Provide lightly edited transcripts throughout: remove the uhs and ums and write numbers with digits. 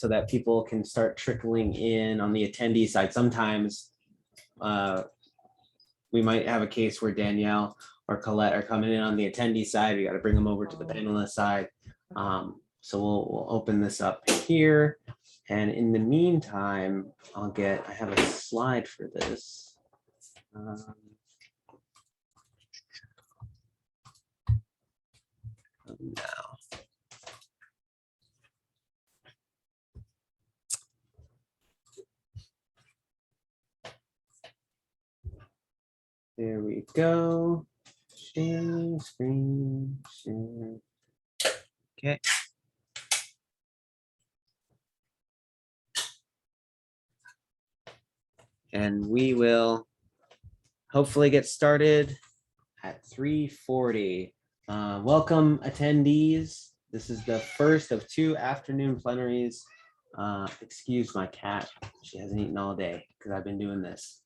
so that people can start trickling in on the attendee side. Sometimes we might have a case where Danielle or Colette are coming in on the attendee side. We got to bring them over to the panelist side. So we'll open this up here. And in the meantime, I have a slide for this. Now. There we go. Share screen, share. Okay. And we will hopefully get started at 3:40. Welcome attendees. This is the first of 2 afternoon plenaries. Excuse my cat. She hasn't eaten all day because I've been doing this.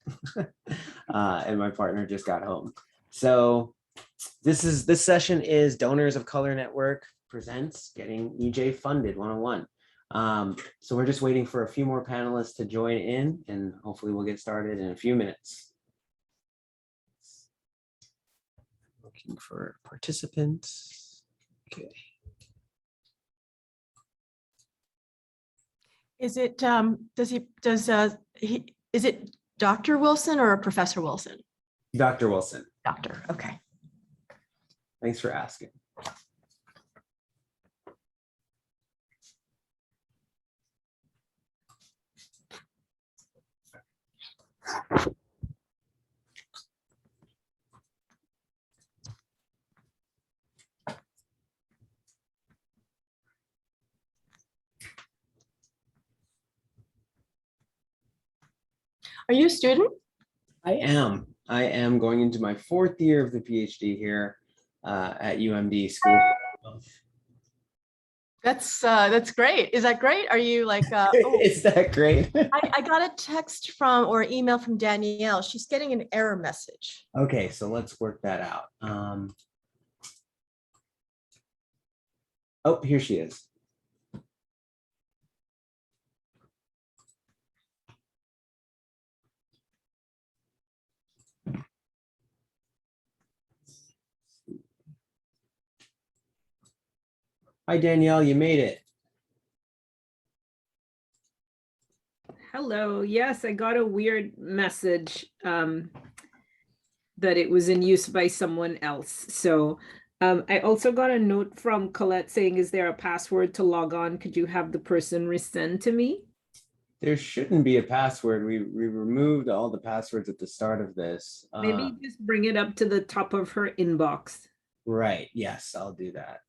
And my partner just got home. So this session is Donors of Color Network presents Getting EJ Funded 101. So we're just waiting for a few more panelists to join in, and hopefully we'll get started in a few minutes. Looking for participants. Okay. Is it is it Dr. Wilson or Professor Wilson? Dr. Wilson. Doctor, okay. Thanks for asking. Are you a student? I am going into my 4th year of the PhD here at UMD School. That's great. Is that great? Are you like, Is that great? I got a text from or email from Danielle. She's getting an error message. Okay, so let's work that out. Oh, here she is. Hi, Danielle, you made it. Hello. Yes, I got a weird message that it was in use by someone else. So I also got a note from Colette saying, is there a password to log on? Could you have the person resend to me? There shouldn't be a password. We removed all the passwords at the start of this. Maybe just bring it up to the top of her inbox. Right. Yes, I'll do that.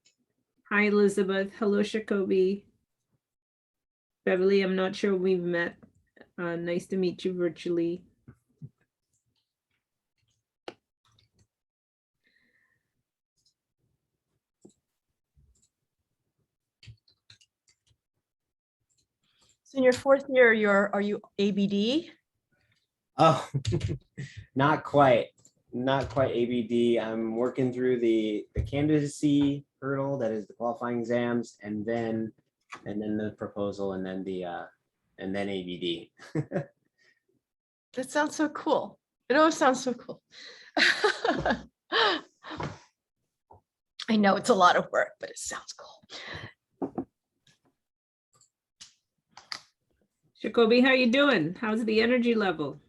Hi, Elizabeth. Hello, Sacoby. Beverly, I'm not sure we've met. Nice to meet you virtually. So in your 4th year, are you ABD? Oh, not quite ABD. I'm working through the candidacy hurdle, that is the qualifying exams, and then the proposal, and then ABD. That sounds so cool. It always sounds so cool. I know it's a lot of work, but it sounds cool. Sacoby, how you doing? How's the energy level?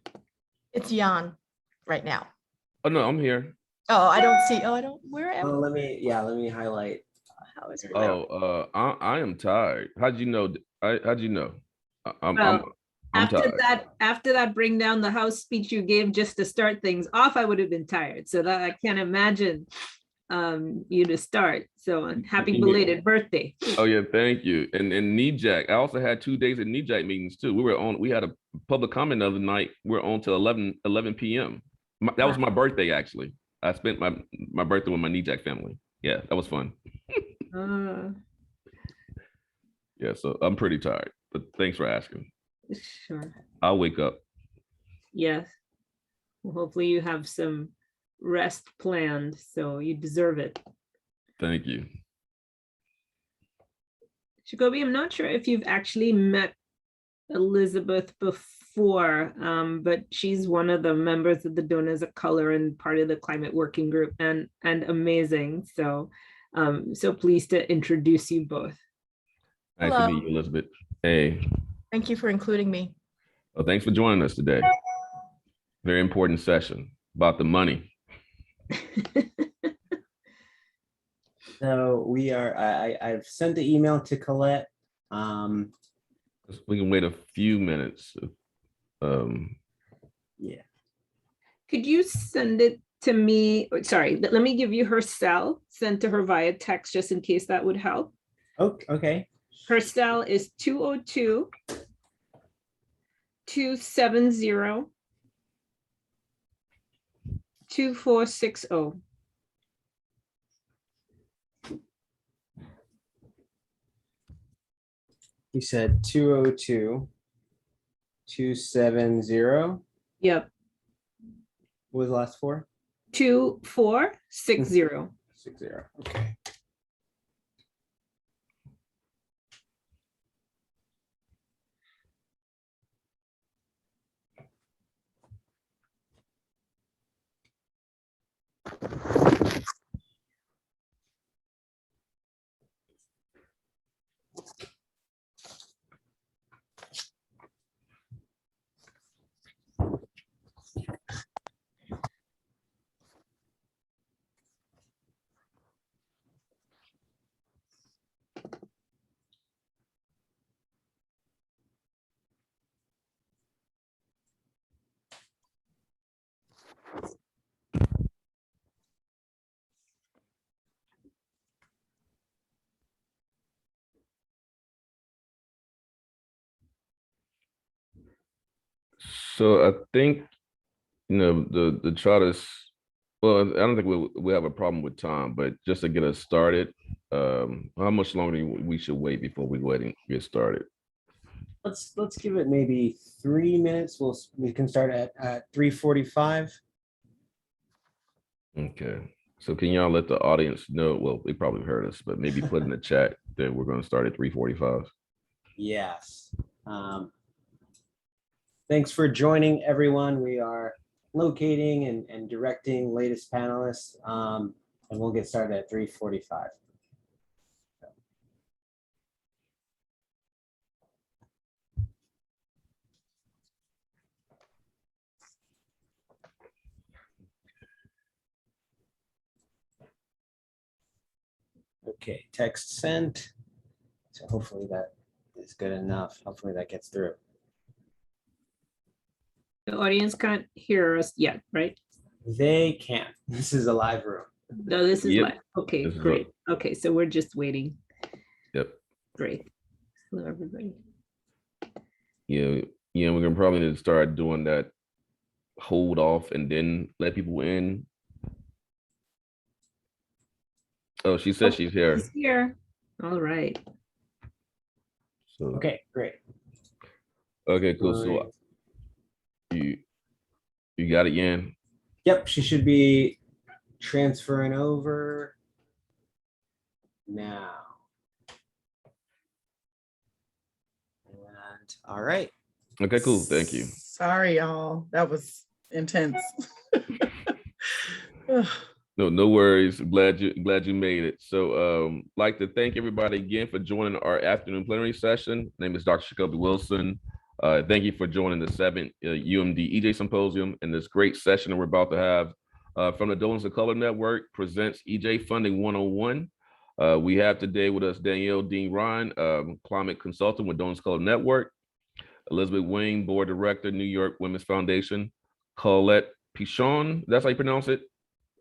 It's Jan right now. Oh no, I'm here. Oh, I don't see. Oh, I don't. Where am I? Oh, let me highlight. How is it? I am tired. How'd you know? How'd you know? I'm After tired. that bring down the house speech you gave just to start things off, I would have been tired. So that I can't imagine you to start. So happy belated birthday. Oh yeah, thank you. And CEEJH, I also had 2 days of CEEJH meetings too. We had a public comment the other night. We're on till 11 p.m. That was my birthday actually. I spent my birthday with my CEEJH family. Yeah, that was fun. Yeah, so I'm pretty tired, but thanks for asking. Sure. I'll wake up. Yes. Well, hopefully you have some rest planned, so you deserve it. Thank you. Sacoby, I'm not sure if you've actually met Elizabeth before, but she's one of the members of the Donors of Color and part of the climate working group, and amazing. So so pleased to introduce you both. Nice Hello. to meet you, Elizabeth. Hey, Thank you for including me. well, thanks for joining us today. Very important session about the money. So we are, I've sent the email to Colette. We can wait a few minutes. Yeah. Could you send it to me? Sorry, let me give you her cell, send to her via text, just in case that would help. Okay. Her cell is 202-270-2460. You said 202-270. Yep, What was the last four? 2460. 60. Okay. So I think, the charters, well, I don't think we have a problem with time, but just to get us started, how much longer do we should wait before we go ahead and get started? Let's give it maybe 3 minutes. We can start at 3:45. Okay. So can y'all let the audience know? Well, they probably heard us, but maybe put in the chat that we're going to start at 3:45. Yes. Thanks for joining, everyone. We are locating and directing latest panelists, and we'll get started at 3:45. Okay, text sent. So hopefully that is good enough. Hopefully that gets through. The audience can't hear us yet, right? They can't. This is a live room. No, this is Yep. live. Okay, This is great. Okay, so we're just waiting. Yep. Great. Hello, everybody. Yeah, we're gonna probably need to start doing that hold off and then let people in. Oh, she said she's here. She's here. All right. So Okay, great. okay, cool. So you got it, Yan? Yep, she should be transferring over now. And all right. Okay, cool. Thank you. Sorry, y'all. That was intense. No worries. Glad you made it. So like to thank everybody again for joining our afternoon plenary session. My name is Dr. Sacoby Wilson. Thank you for joining the 7th UMD EJ Symposium and this great session that we're about to have from the Donors of Color Network presents EJ Funding 101. We have today with us Danielle Deane-Ryan, climate consultant with Donors of Color Network, Elizabeth Wang, board director, New York Women's Foundation, Colette Pichon, that's how you pronounce it?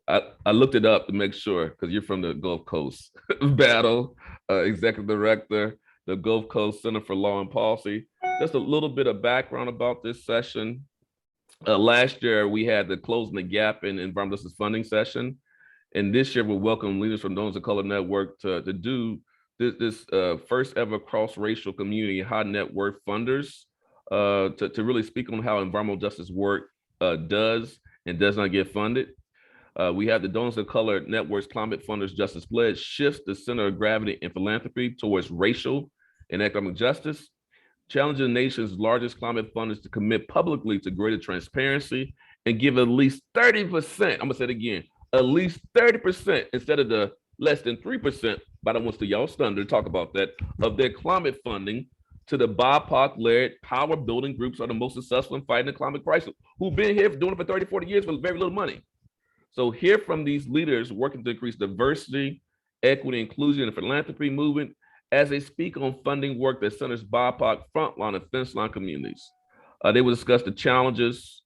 I looked it up to make sure because you're from the Gulf Coast. Battle, executive director, the Gulf Coast Center for Law and Policy. Just a little bit of background about this session. Last year, we had the Closing the Gap in Environmental Justice Funding session. And this year, we welcome leaders from Donors of Color Network to do this first ever cross-racial community high net worth funders to really speak on how environmental justice work does and does not get funded. We have the Donors of Color Network's Climate Funders Justice Pledge shifts the center of gravity in philanthropy towards racial and economic justice, challenging the nation's largest climate funders to commit publicly to greater transparency and give at least 30%, I'm gonna say it again, at least 30% instead of the less than 3%, but I want to y'all stunned to talk about that, of their climate funding to the BIPOC-led power building groups are the most successful in fighting the climate crisis, who've been here doing it for 30, 40 years for very little money. So hear from these leaders working to increase diversity, equity, inclusion, and philanthropy movement as they speak on funding work that centers BIPOC frontline and fence line communities. They will discuss the challenges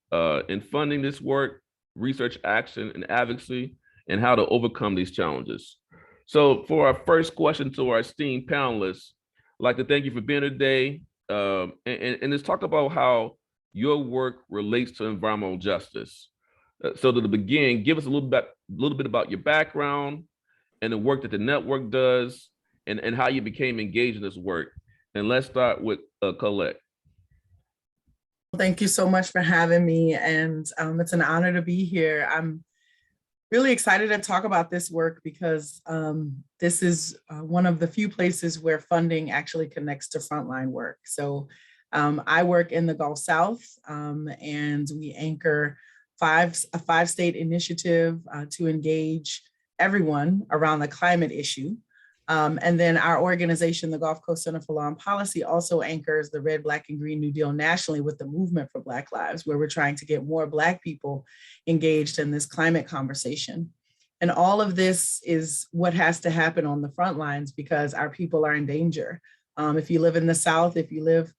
in funding this work, research action and advocacy, and how to overcome these challenges. So for our first question to our esteemed panelists, I'd like to thank you for being here today. And let's talk about how your work relates to environmental justice. So to begin, give us a little bit about your background and the work that the network does and how you became engaged in this work. And let's start with Colette. Thank you so much for having me. And it's an honor to be here. I'm really excited to talk about this work because this is one of the few places where funding actually connects to frontline work. So I work in the Gulf South and we anchor a 5-state initiative to engage everyone around the climate issue. And then our organization, the Gulf Coast Center for Law and Policy, also anchors the Red, Black, and Green New Deal nationally with the Movement for Black Lives, where we're trying to get more Black people engaged in this climate conversation. And all of this is what has to happen on the front lines because our people are in danger. If you live in the South, if you live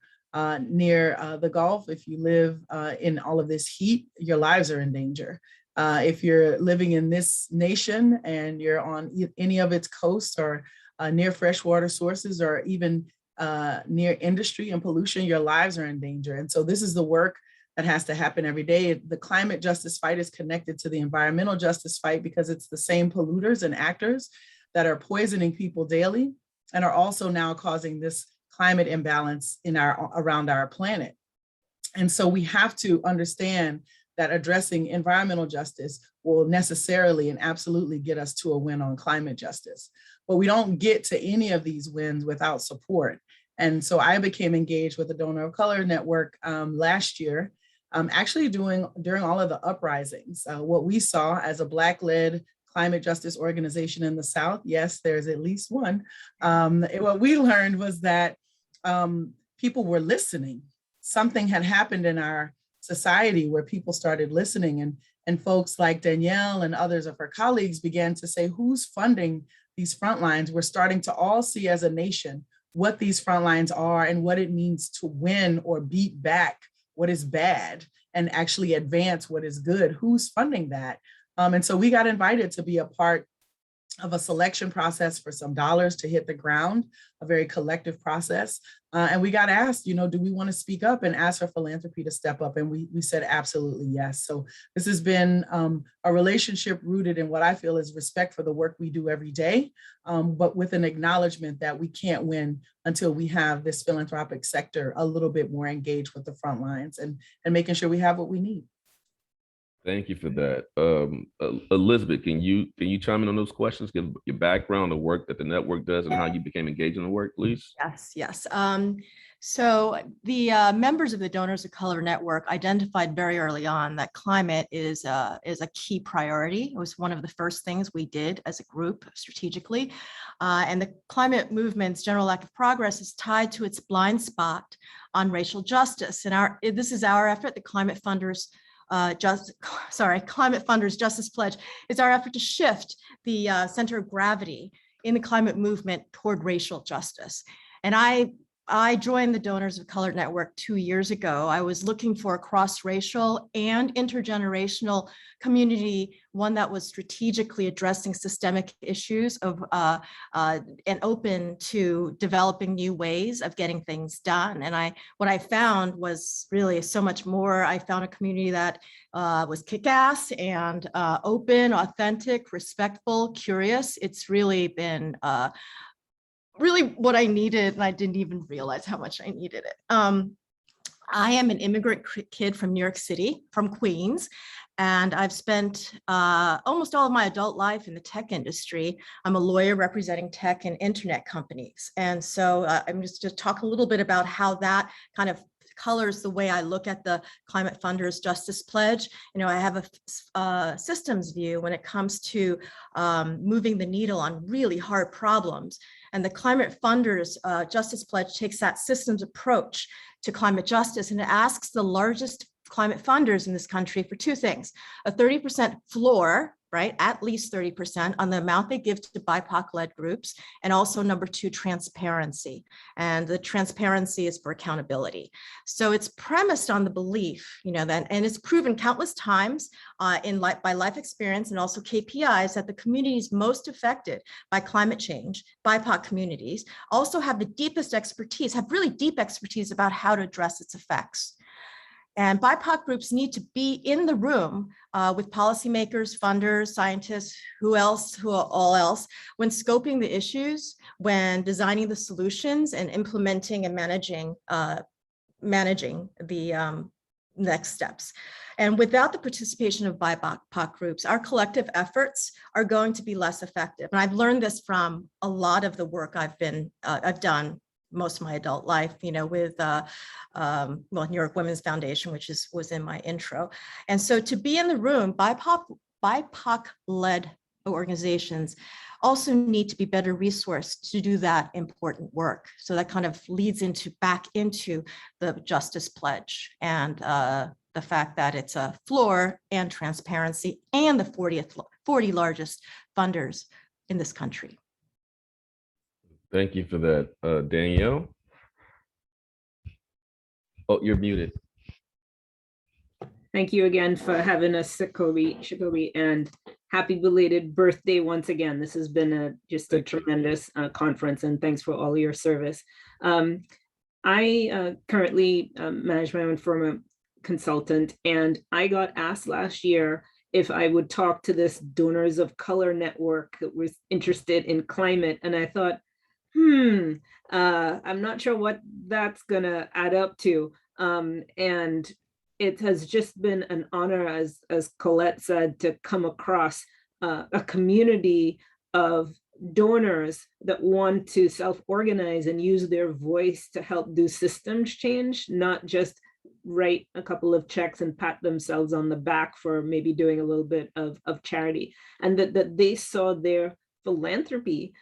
near the Gulf, if you live in all of this heat, your lives are in danger. If you're living in this nation and you're on any of its coasts or near freshwater sources or even near industry and pollution, your lives are in danger. And so this is the work that has to happen every day. The climate justice fight is connected to the environmental justice fight because it's the same polluters and actors that are poisoning people daily and are also now causing this climate imbalance around our planet. And so we have to understand that addressing environmental justice will necessarily and absolutely get us to a win on climate justice. But we don't get to any of these wins without support. And so I became engaged with the Donor of Color Network last year, actually during all of the uprisings. What we saw as a Black-led climate justice organization in the South, yes, there's at least one. What we learned was that people were listening. Something had happened in our society where people started listening and folks like Danielle and others of her colleagues began to say, who's funding these front lines? We're starting to all see as a nation what these front lines are and what it means to win or beat back what is bad and actually advance what is good. Who's funding that? And so we got invited to be a part of a selection process for some dollars to hit the ground, a very collective process. And we got asked, do we want to speak up and ask for philanthropy to step up? And we said absolutely yes. So this has been a relationship rooted in what I feel is respect for the work we do every day, but with an acknowledgement that we can't win until we have this philanthropic sector a little bit more engaged with the front lines and making sure we have what we need. Thank you for that. Elizabeth, can you chime in on those questions? Give your background, the work that the network does and how you became engaged in the work, please. Yes. So the members of the Donors of Color Network identified very early on that climate is a key priority. It was one of the first things we did as a group strategically. And the climate movement's general lack of progress is tied to its blind spot on racial justice. And this is our effort, the Climate Funders Justice Pledge is our effort to shift the center of gravity in the climate movement toward racial justice. And I joined the Donors of Color Network 2 years ago. I was looking for a cross-racial and intergenerational community, one that was strategically addressing systemic issues and open to developing new ways of getting things done. And what I found was really so much more. I found a community that was kick-ass and open, authentic, respectful, curious. It's really been really what I needed, and I didn't even realize how much I needed it. I am an immigrant kid from New York City, from Queens, and I've spent almost all of my adult life in the tech industry. I'm a lawyer representing tech and internet companies. And so I'm just talk a little bit about how that kind of colors the way I look at the Climate Funders Justice Pledge. You know, I have a systems view when it comes to moving the needle on really hard problems. And the Climate Funders Justice Pledge takes that systems approach to climate justice, and it asks the largest climate funders in this country for two things: a 30% floor, right, at least 30% on the amount they give to BIPOC-led groups, and also number two, transparency. And the transparency is for accountability. So it's premised on the belief, you know, that, and it's proven countless times by life experience and also KPIs, that the communities most affected by climate change, BIPOC communities, also have the deepest expertise, have really deep expertise about how to address its effects. And BIPOC groups need to be in the room with policymakers, funders, scientists, who all else, when scoping the issues, when designing the solutions, and implementing and managing the next steps. And without the participation of BIPOC groups, our collective efforts are going to be less effective. And I've learned this from a lot of the work I've done most of my adult life, you know, with New York Women's Foundation, which was in my intro. And so to be in the room, BIPOC-led organizations also need to be better resourced to do that important work. So that kind of leads back into the Justice Pledge and the fact that it's a floor and transparency and the 40 largest funders in this country. Thank you for that, Danielle. Oh, you're muted. Thank you again for having us, Sacoby, and happy belated birthday once again. This has been just a tremendous conference, and thanks for all your service. I currently manage my own firm, a consultant, and I got asked last year if I would talk to this Donors of Color network that was interested in climate, and I thought, I'm not sure what that's gonna add up to. And it has just been an honor, as Colette said, to come across a community of donors that want to self-organize and use their voice to help do systems change, not just write a couple of checks and pat themselves on the back for maybe doing a little bit of charity, and that they saw their philanthropy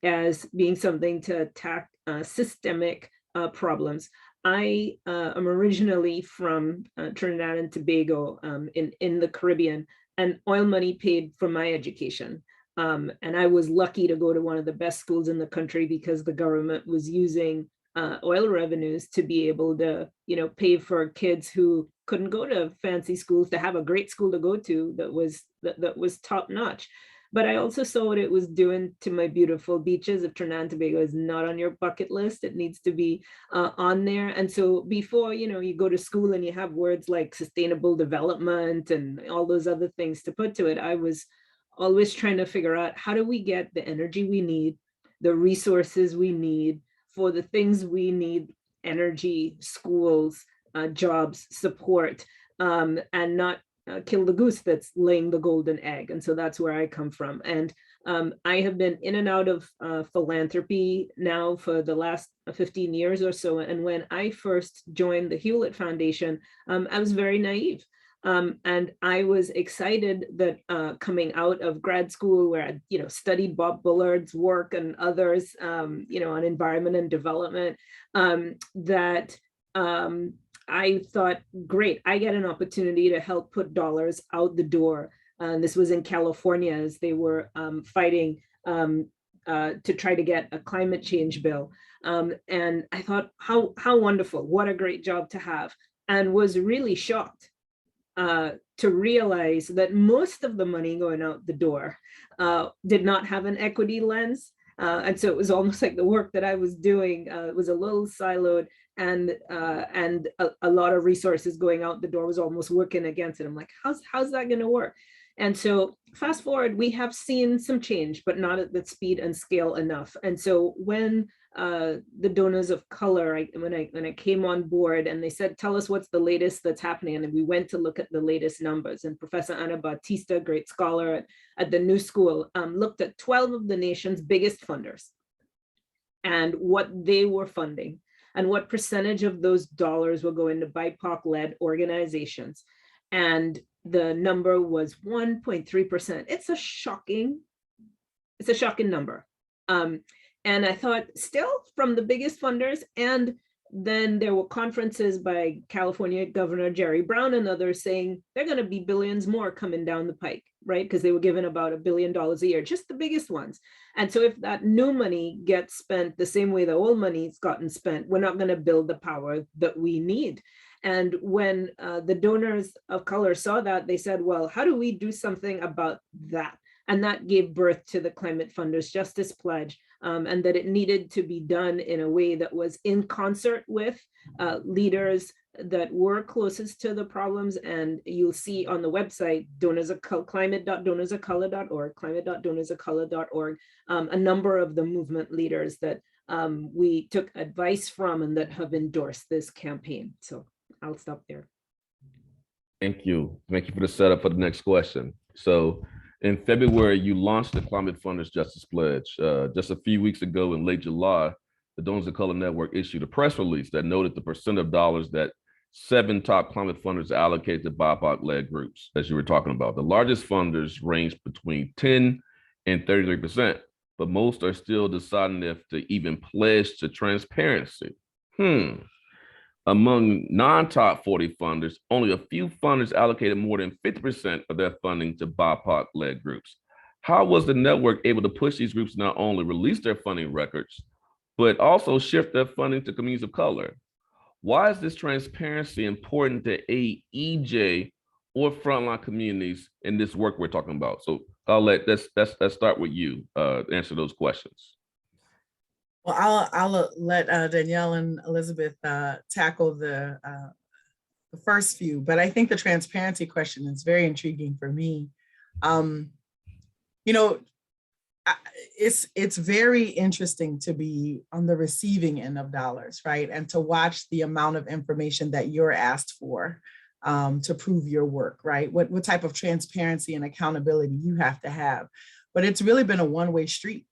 as being something to attack systemic problems. I am originally from Trinidad and Tobago in the Caribbean, and oil money paid for my education. And I was lucky to go to one of the best schools in the country because the government was using oil revenues to be able to, you know, pay for kids who couldn't go to fancy schools to have a great school to go to that was top notch. But I also saw what it was doing to my beautiful beaches. If Trinidad and Tobago is not on your bucket list, it needs to be on there. And so before, you know, you go to school and you have words like sustainable development and all those other things to put to it, I was always trying to figure out, how do we get the energy we need, the resources we need for the things we need: energy, schools, jobs, support, and not kill the goose that's laying the golden egg. And so that's where I come from. And I have been in and out of philanthropy now for the last 15 years or so. And when I first joined the Hewlett Foundation, I was very naive. And I was excited that coming out of grad school, where I, you know, studied Bob Bullard's work and others, you know, on environment and development, that I thought, great, I get an opportunity to help put dollars out the door. This was in California as they were fighting to try to get a climate change bill. And I thought, how wonderful, what a great job to have, and was really shocked to realize that most of the money going out the door did not have an equity lens. And so it was almost like the work that I was doing was a little siloed, and a lot of resources going out the door was almost working against it. I'm like, how's that going to work? And so fast forward, we have seen some change, but not at the speed and scale enough. And so when the donors of color when I came on board, and they said, tell us what's the latest that's happening. And we went to look at the latest numbers, and Professor Ana Bautista, great scholar at the New School, looked at 12 of the nation's biggest funders and what they were funding and what percentage of those dollars will go into BIPOC-led organizations. And the number was 1.3%. It's a shocking number. And I thought, still from the biggest funders. And then there were conferences by California Governor Jerry Brown and others saying they're going to be billions more coming down the pike, right? Because they were given about $1 billion a year, just the biggest ones. And so if that new money gets spent the same way the old money's gotten spent, we're not going to build the power that we need. And when the donors of color saw that, they said, well, how do we do something about that? And that gave birth to the Climate Funders Justice Pledge, and that it needed to be done in a way that was in concert with leaders that were closest to the problems. And you'll see on the website, climate.donorsofcolor.org, climate.donorsofcolor.org, a number of the movement leaders that we took advice from and that have endorsed this campaign. So I'll stop there. Thank you. Thank you for the setup for the next question. So in February, you launched the Climate Funders Justice Pledge. Just a few weeks ago in late July, the Donors of Color Network issued a press release that noted the percent of dollars that 7 top climate funders allocated to BIPOC-led groups, as you were talking about. The largest funders range between 10 and 33%, but most are still deciding if to even pledge to transparency. Among non-top 40 funders, only a few funders allocated more than 50% of their funding to BIPOC-led groups. How was the network able to push these groups not only release their funding records, but also shift their funding to communities of color? Why is this transparency important to aid EJ or frontline communities in this work we're talking about? So Colette, let's start with you, answer those questions. Well, I'll let Danielle and Elizabeth tackle the first few, but I think the transparency question is very intriguing for me. It's very interesting to be on the receiving end of dollars, right? And to watch the amount of information that you're asked for to prove your work, right? What type of transparency and accountability you have to have. But it's really been a one-way street.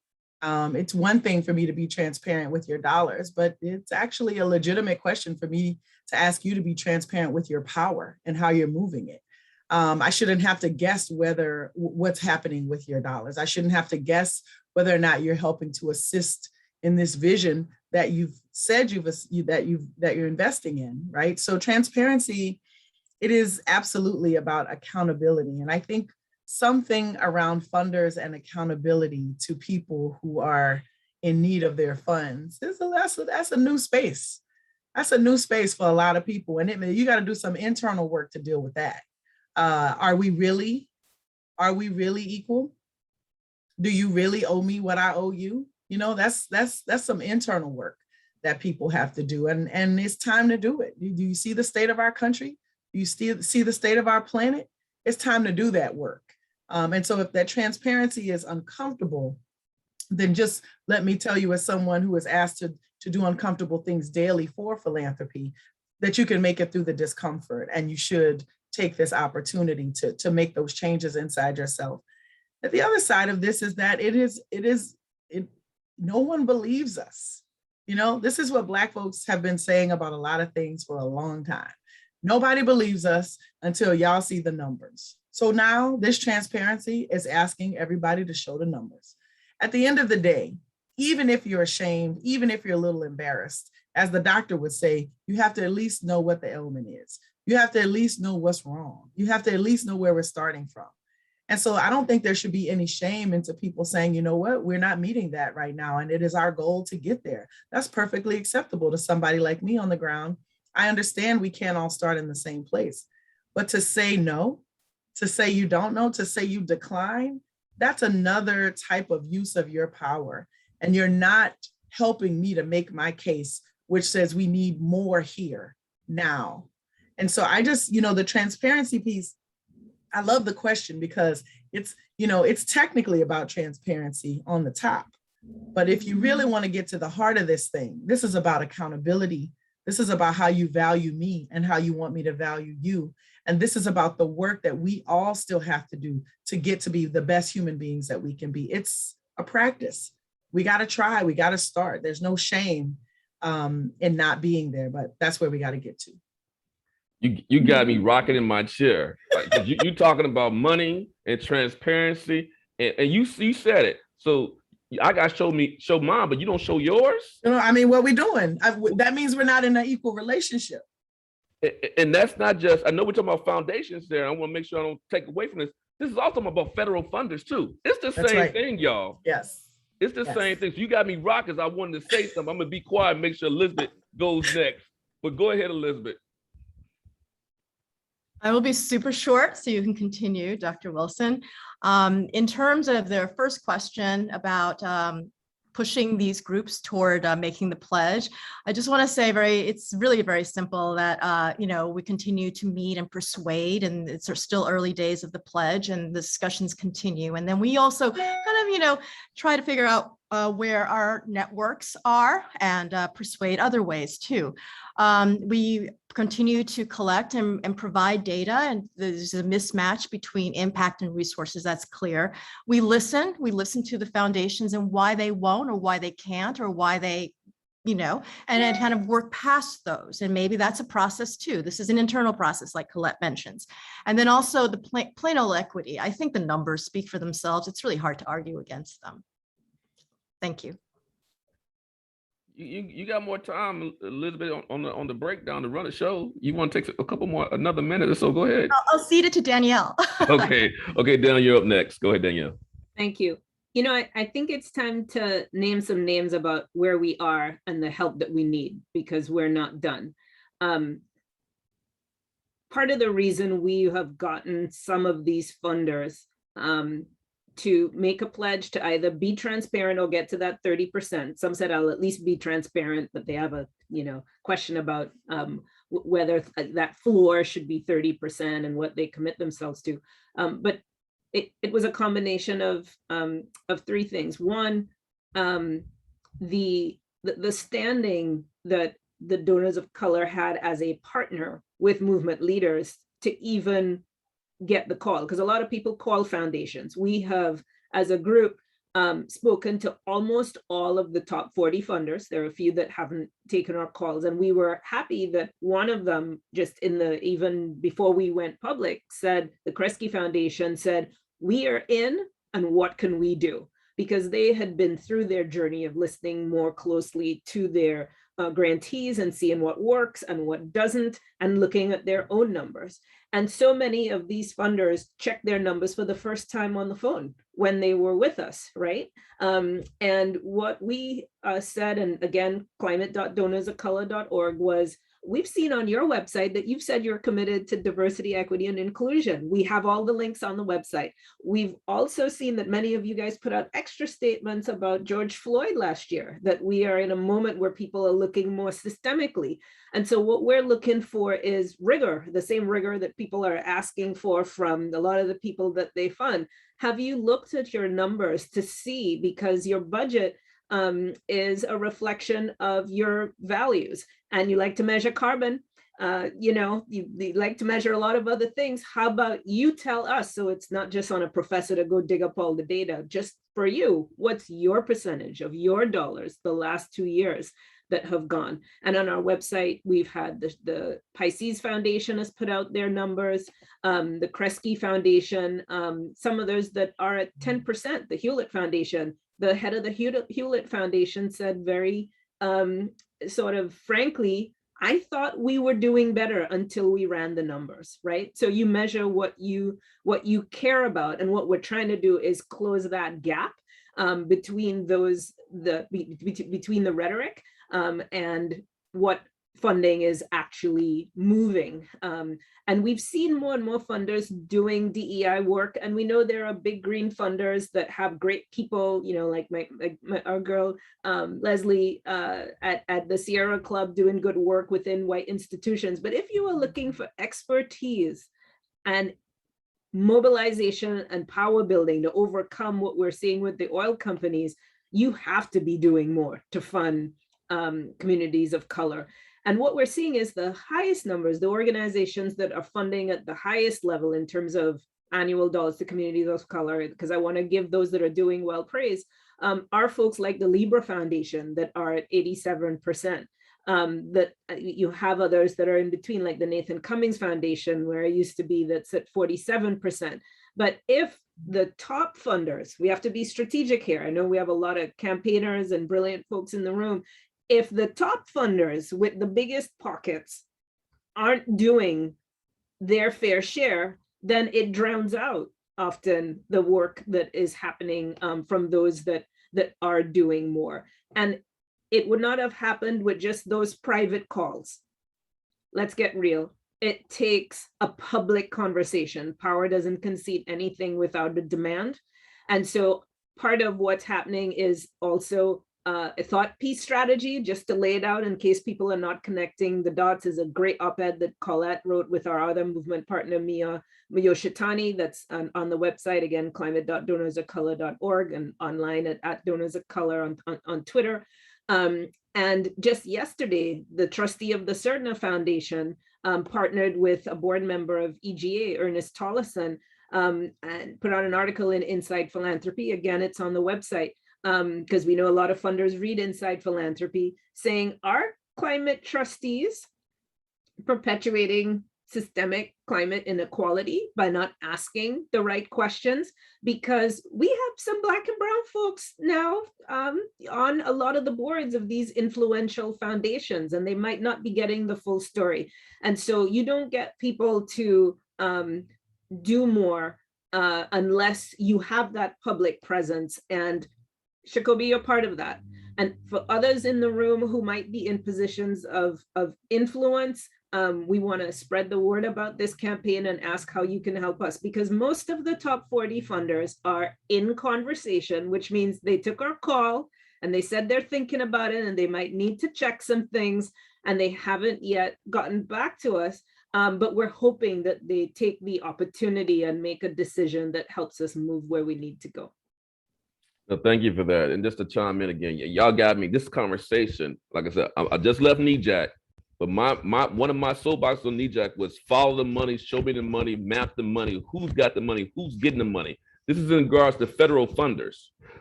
It's one thing for me to be transparent with your dollars, but it's actually a legitimate question for me to ask you to be transparent with your power and how you're moving it. I shouldn't have to guess what's happening with your dollars. I shouldn't have to guess whether or not you're helping to assist in this vision that you've said that you're investing in, right? So transparency, it is absolutely about accountability. And I think something around funders and accountability to people who are in need of their funds, that's a new space. That's a new space for a lot of people. And you got to do some internal work to deal with that. Are we really equal? Do you really owe me what I owe you? That's some internal work that people have to do. And it's time to do it. Do you see the state of our country? Do you see the state of our planet? It's time to do that work. And so if that transparency is uncomfortable, then just let me tell you, as someone who is asked to do uncomfortable things daily for philanthropy, that you can make it through the discomfort, and you should take this opportunity to make those changes inside yourself. But the other side of this is that no one believes us. This is what Black folks have been saying about a lot of things for a long time. Nobody believes us until y'all see the numbers. So now this transparency is asking everybody to show the numbers. At the end of the day, even if you're ashamed, even if you're a little embarrassed, as the doctor would say, you have to at least know what the ailment is. You have to at least know what's wrong. You have to at least know where we're starting from. And so I don't think there should be any shame into people saying, you know what, we're not meeting that right now, and it is our goal to get there. That's perfectly acceptable to somebody like me on the ground. I understand we can't all start in the same place, but to say no, to say you don't know, to say you decline, that's another type of use of your power. And you're not helping me to make my case, which says we need more here now. And so I just, the transparency piece, I love the question because it's technically about transparency on the top, But if you really want to get to the heart of this thing, this is about accountability. This is about how you value me and how you want me to value you. And this is about the work that we all still have to do to get to be the best human beings that we can be. It's a practice. We got to try, we got to start. There's no shame in not being there, but that's where we got to get to. You got me rocking in my chair. Like, you talking about money and transparency, and you said it. So I got to show mine, but you don't show yours. You know, I mean, what we doing? That means we're not in an equal relationship. And that's not just, I know we're talking about foundations there. I want to make sure I don't take away from this. This is also about federal funders too. It's the same thing, y'all. Yes. It's the same thing. So you got me rocking. I wanted to say something. I'm going to be quiet and make sure Elizabeth goes next. But go ahead, Elizabeth. I will be super short so you can continue, Dr. Wilson. In terms of their first question about pushing these groups toward making the pledge, I just want to say it's really very simple that, we continue to meet and persuade, and it's still early days of the pledge and the discussions continue. And then we also kind of, try to figure out where our networks are and persuade other ways too. We continue to collect and provide data, and there's a mismatch between impact and resources. That's clear. We listen to the foundations and why they won't or why they can't or why they, and then kind of work past those. And maybe that's a process too. This is an internal process like Colette mentions. And then also the plain old equity. I think the numbers speak for themselves. It's really hard to argue against them. Thank you. You got more time, Elizabeth, on the breakdown to run the show. You want to take a couple more, another minute or so? Go ahead. I'll cede it to Danielle. Okay, Danielle, you're up next. Go ahead, Danielle. Thank you. I think it's time to name some names about where we are and the help that we need, because we're not done. Part of the reason we have gotten some of these funders to make a pledge to either be transparent or get to that 30%. Some said I'll at least be transparent, but they have a question about whether that floor should be 30% and what they commit themselves to. But it was a combination of three things. One, the standing that the donors of color had as a partner with movement leaders to even get the call, because a lot of people call foundations. We have, as a group, spoken to almost all of the top 40 funders. There are a few that haven't taken our calls, and we were happy that one of them, just even before we went public, said, the Kresge Foundation said, we are in, and what can we do? Because they had been through their journey of listening more closely to their grantees and seeing what works and what doesn't, and looking at their own numbers. And so many of these funders checked their numbers for the first time on the phone when they were with us, right? And what we said, and again, climate.donorsofcolor.org, was, we've seen on your website that you've said you're committed to diversity, equity, and inclusion. We have all the links on the website. We've also seen that many of you guys put out extra statements about George Floyd last year, that we are in a moment where people are looking more systemically. And so what we're looking for is rigor, the same rigor that people are asking for from a lot of the people that they fund. Have you looked at your numbers to see, because your budget is a reflection of your values, and you like to measure carbon, you like to measure a lot of other things. How about you tell us, so it's not just on a professor to go dig up all the data, just for you, what's your percentage of your dollars the last 2 years that have gone? And on our website, we've had the Pisces Foundation has put out their numbers, the Kresge Foundation, some of those that are at 10%, the Hewlett Foundation. The head of the Hewlett Foundation said very sort of frankly, I thought we were doing better until we ran the numbers, right? So you measure what you care about, and what we're trying to do is close that gap between between the rhetoric and what funding is actually moving. And we've seen more and more funders doing DEI work, and we know there are big green funders that have great people, like our girl Leslie at the Sierra Club, doing good work within white institutions. But if you are looking for expertise and mobilization and power building to overcome what we're seeing with the oil companies, you have to be doing more to fund communities of color. And what we're seeing is the highest numbers, the organizations that are funding at the highest level in terms of annual dollars to communities of color, because I want to give those that are doing well praise, are folks like the Libra Foundation that are at 87%. That you have others that are in between, like the Nathan Cummings Foundation, where I used to be, that's at 47%. But if the top funders, we have to be strategic here. I know we have a lot of campaigners and brilliant folks in the room. If the top funders with the biggest pockets aren't doing their fair share, then it drowns out often the work that is happening from those that are doing more. And it would not have happened with just those private calls. Let's get real. It takes a public conversation. Power doesn't concede anything without a demand. And so part of what's happening is also a thought piece strategy, just to lay it out in case people are not connecting the dots, is a great op-ed that Colette wrote with our other movement partner, Mia Yoshitani, that's on the website, again, climate.donorsofcolor.org, and online at Donors of Color on Twitter. And just yesterday, the trustee of the Cerna Foundation partnered with a board member of EGA, Ernest Tollison, and put out an article in Inside Philanthropy. Again, it's on the website, because we know a lot of funders read Inside Philanthropy, saying, are climate trustees perpetuating systemic climate inequality by not asking the right questions? Because we have some Black and brown folks now on a lot of the boards of these influential foundations, and they might not be getting the full story. And so you don't get people to do more unless you have that public presence. And Sacoby, you're part of that. And for others in the room who might be in positions of influence, we want to spread the word about this campaign and ask how you can help us, because most of the top 40 funders are in conversation, which means they took our call and they said they're thinking about it and they might need to check some things, and they haven't yet gotten back to us. But we're hoping that they take the opportunity and make a decision that helps us move where we need to go. So thank you for that. And just to chime in again, y'all got me. This conversation, like I said, I just left NEJAC, but one of my soapboxes on NEJAC was follow the money, show me the money, map the money, who's got the money, who's getting the money. This is in regards to federal funders.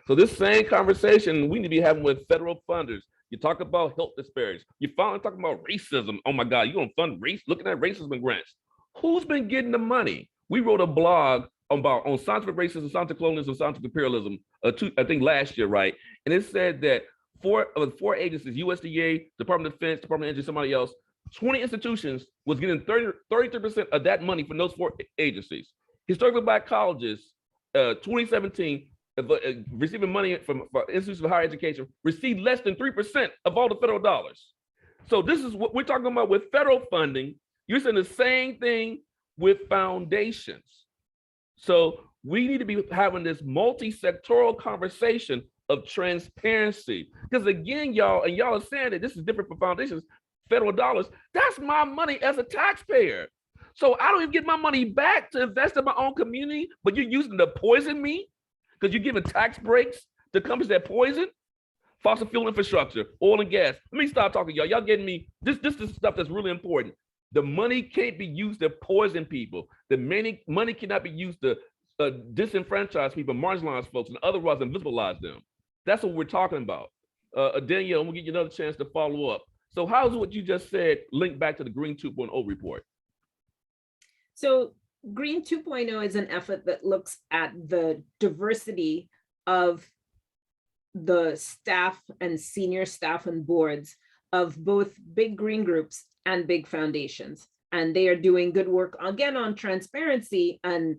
So this same conversation we need to be having with federal funders. You talk about health disparities. You're finally talking about racism. Oh my God, you're gonna fund race, looking at racism grants. Who's been getting the money? We wrote a blog on scientific racism, scientific colonialism, scientific imperialism, I think last year, right? And it said that four agencies, USDA, Department of Defense, Department of Energy, somebody else, 20 institutions was getting 33% of that money from those 4 agencies. Historically Black colleges, 2017, receiving money from institutions of higher education, received less than 3% of all the federal dollars. So this is what we're talking about with federal funding. You're saying the same thing with foundations. So we need to be having this multi-sectoral conversation of transparency. Because again, y'all are saying that this is different for foundations, federal dollars. That's my money as a taxpayer. So I don't even get my money back to invest in my own community, but you're using it to poison me because you're giving tax breaks to companies that poison fossil fuel infrastructure, oil and gas. Let me stop talking, y'all. Y'all getting me? This is stuff that's really important. The money can't be used to poison people. The money cannot be used to disenfranchise people, marginalize folks, and otherwise invisibilize them. That's what we're talking about. Danielle, I'm gonna give you another chance to follow up. So how's what you just said linked back to the Green 2.0 report? So Green 2.0 is an effort that looks at the diversity of the staff and senior staff and boards of both big green groups and big foundations. And they are doing good work, again, on transparency. And,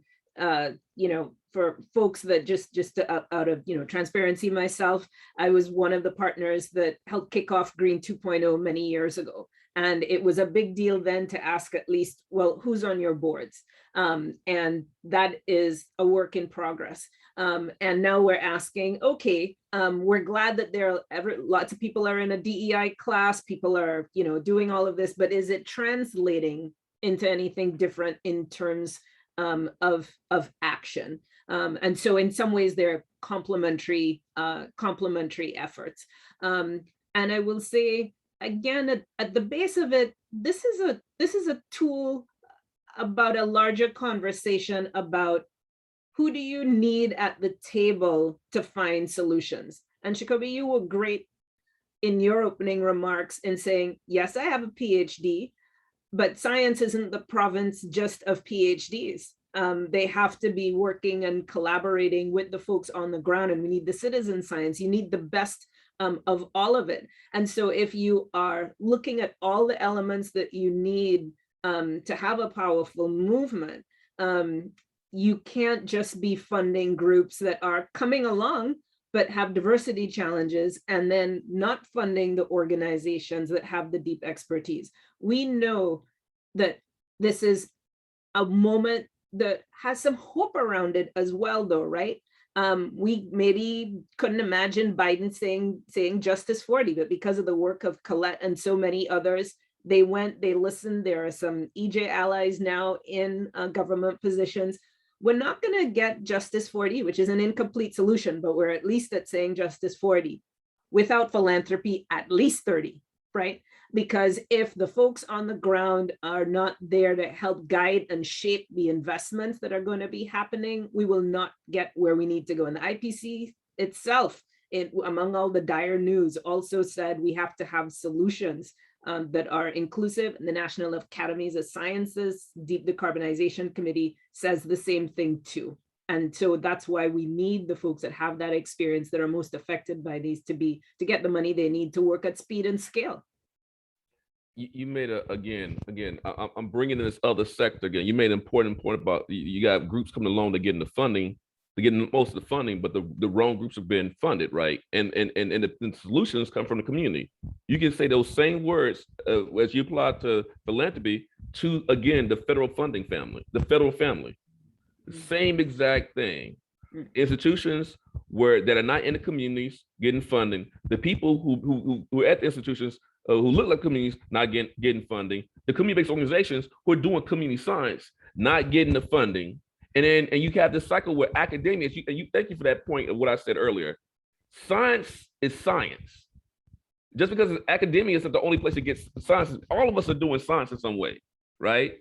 for folks that just out of, transparency myself, I was one of the partners that helped kick off Green 2.0 many years ago. And it was a big deal then to ask at least, well, who's on your boards? And that is a work in progress. And now we're asking, okay, we're glad that there are lots of people are in a DEI class, people are, doing all of this, but is it translating into anything different in terms of action? And so in some ways they're complementary efforts. And I will say, again, at the base of it, this is a tool about a larger conversation about who do you need at the table to find solutions. And Sacoby, you were great in your opening remarks in saying, yes, I have a PhD, but science isn't the province just of PhDs. They have to be working and collaborating with the folks on the ground, and we need the citizen science. You need the best of all of it. And so if you are looking at all the elements that you need to have a powerful movement, you can't just be funding groups that are coming along but have diversity challenges and then not funding the organizations that have the deep expertise. We know that this is a moment that has some hope around it as well, though, right? We maybe couldn't imagine Biden saying Justice 40, but because of the work of Colette and so many others, they listened. There are some EJ allies now in government positions. We're not going to get Justice 40, which is an incomplete solution, but we're at least at saying Justice 40. Without philanthropy, at least 30, right? Because if the folks on the ground are not there to help guide and shape the investments that are going to be happening, we will not get where we need to go. And the IPC itself, among all the dire news, also said we have to have solutions that are inclusive. And the National Academies of Sciences Deep Decarbonization Committee says the same thing too. And so that's why we need the folks that have that experience, that are most affected by these, to get the money they need to work at speed and scale. You made I'm bringing in this other sector again. You made an important point about you got groups coming along to getting the funding, to getting most of the funding, but the wrong groups have been funded, right? And the solutions come from the community. You can say those same words as you apply to philanthropy to, again, the federal funding family, the federal family. Same exact thing. Institutions that are not in the communities getting funding, the people who are at the institutions who look like communities not getting funding, the community-based organizations who are doing community science not getting the funding, and you have this cycle where academia, and you thank you for that point of what I said earlier. Science is science. Just because academia isn't the only place to get science, all of us are doing science in some way, right?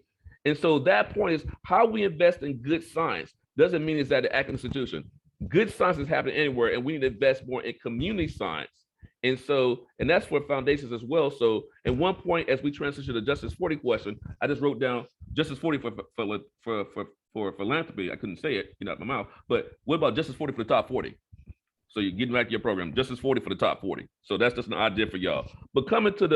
And so that point is how we invest in good science doesn't mean it's at the academic institution. Good science is happening anywhere, and we need to invest more in community science. And that's for foundations as well. So at one point, as we transition to Justice 40 question, I just wrote down Justice 40 for philanthropy. I couldn't say it, out my mouth, but what about Justice 40 for the top 40? So you're getting back to your program, Justice 40 for the top 40. So that's just an idea for y'all. But coming to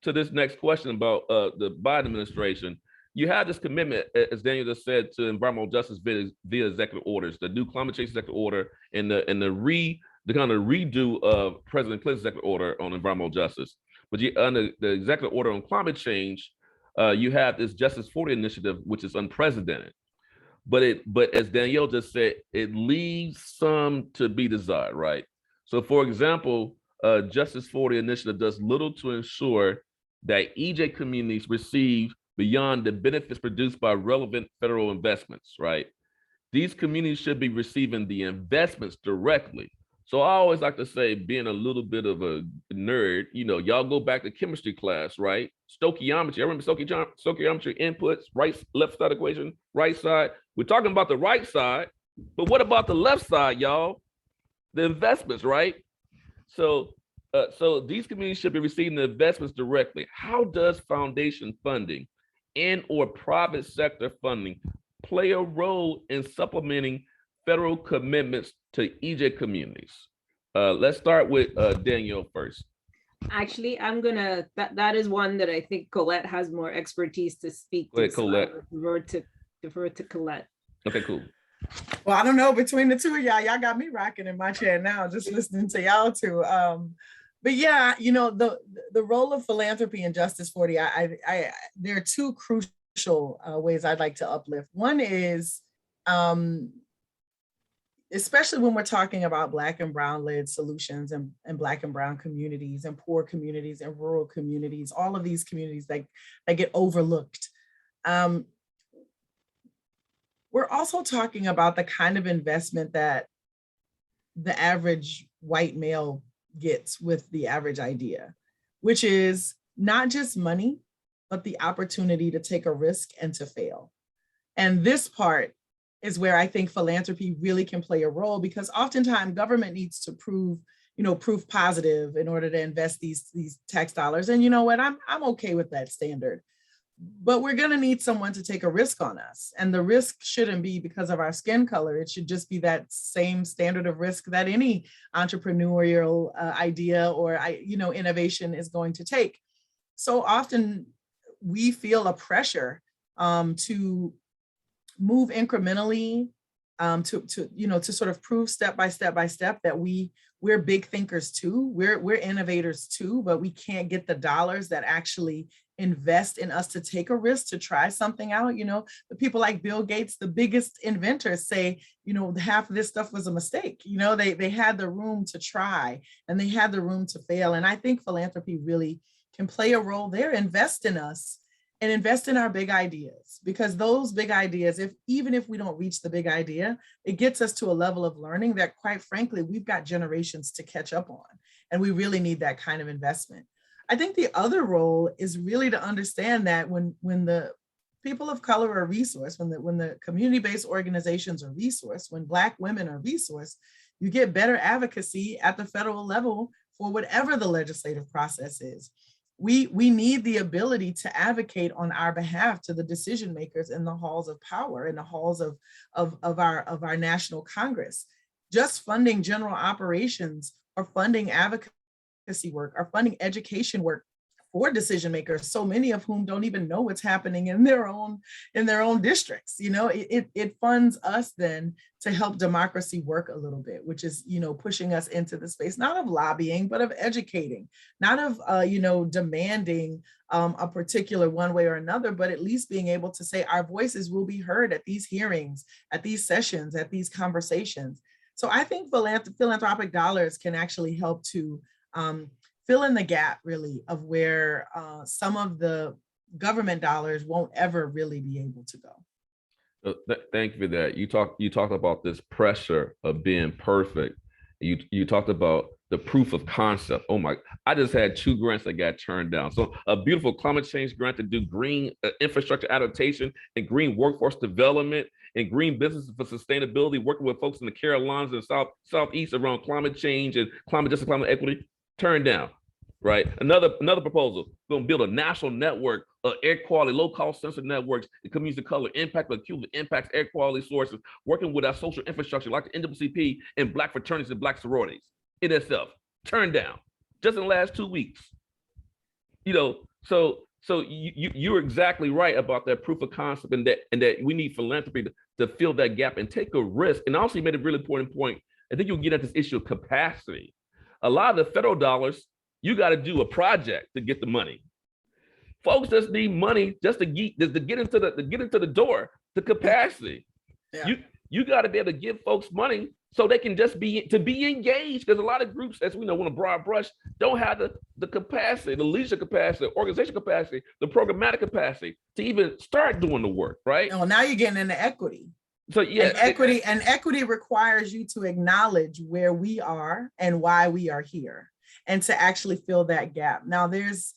this next question about the Biden administration, you have this commitment, as Daniel just said, to environmental justice via executive orders, the new climate change executive order, and the kind of redo of President Clinton's executive order on environmental justice. But under the executive order on climate change, you have this Justice 40 initiative, which is unprecedented. But as Danielle just said, it leaves some to be desired, right? So for example, Justice 40 initiative does little to ensure that EJ communities receive beyond the benefits produced by relevant federal investments, right? These communities should be receiving the investments directly. So I always like to say, being a little bit of a nerd, y'all go back to chemistry class, right? Stoichiometry. I remember stoichiometry inputs, right, left side equation, right side. We're talking about the right side, but what about the left side, y'all? The investments, right? So these communities should be receiving the investments directly. How does foundation funding and or private sector funding play a role in supplementing federal commitments to EJ communities? Let's start with Danielle first. Actually, that is one that I think Colette has more expertise to speak to. Colette. So defer to Colette. Okay, cool. Well, I don't know, between the two of y'all got me rocking in my chair now, just listening to y'all two. But yeah, the role of philanthropy in Justice 40, there are two crucial ways I'd like to uplift. One is, especially when we're talking about Black and Brown led solutions and Black and Brown communities and poor communities and rural communities, all of these communities that get overlooked. we're also talking about the kind of investment that the average white male gets with the average idea, which is not just money, but the opportunity to take a risk and to fail. And this part is where I think philanthropy really can play a role, because oftentimes government needs to prove positive in order to invest these tax dollars. And you know what, I'm okay with that standard. But we're going to need someone to take a risk on us. And the risk shouldn't be because of our skin color. It should just be that same standard of risk that any entrepreneurial idea or innovation is going to take. So often we feel a pressure to move incrementally, to sort of prove step by step that we're big thinkers too. We're innovators too, but we can't get the dollars that actually invest in us to take a risk, to try something out. The people like Bill Gates, the biggest inventors, say, half of this stuff was a mistake. They had the room to try and they had the room to fail. And I think philanthropy really can play a role there. Invest in us and invest in our big ideas, because those big ideas, even if we don't reach the big idea, it gets us to a level of learning that, quite frankly, we've got generations to catch up on. And we really need that kind of investment. I think the other role is really to understand that when the people of color are resourced, when the community-based organizations are resourced, when Black women are resourced, you get better advocacy at the federal level for whatever the legislative process is. We need the ability to advocate on our behalf to the decision makers in the halls of power, in the halls of our national Congress. Just funding general operations or funding advocacy work or funding education work for decision makers, so many of whom don't even know what's happening in their own districts. It funds us then to help democracy work a little bit, which is pushing us into the space not of lobbying, but of educating, not of demanding a particular one way or another, but at least being able to say our voices will be heard at these hearings, at these sessions, at these conversations. So I think philanthropic dollars can actually help to fill in the gap, really, of where some of the government dollars won't ever really be able to go. Thank you for that. You talked about this pressure of being perfect. You talked about the proof of concept. Oh my! I just had 2 grants that got turned down. So a beautiful climate change grant to do green infrastructure adaptation and green workforce development and green business for sustainability, working with folks in the Carolinas and Southeast around climate change and climate justice, climate equity, turned down. Right. Another proposal, going to build a national network of air quality, low cost sensor networks, the communities of color, impact of Cuba, impacts air quality sources, working with our social infrastructure like the NAACP and Black fraternities and Black sororities in itself, turned down just in the last 2 weeks. So you're exactly right about that proof of concept and that we need philanthropy to fill that gap and take a risk. And also you made a really important point. I think you'll get at this issue of capacity. A lot of the federal dollars, you got to do a project to get the money. Folks just need money just to get into the door, the capacity. Yeah. You got to be able to give folks money so they can just be engaged, because a lot of groups, as we know, on a broad brush, don't have the capacity, the leadership capacity, organization capacity, the programmatic capacity to even start doing the work, right? Well, now you're getting into equity. So yeah, and equity requires you to acknowledge where we are and why we are here, and to actually fill that gap. Now there's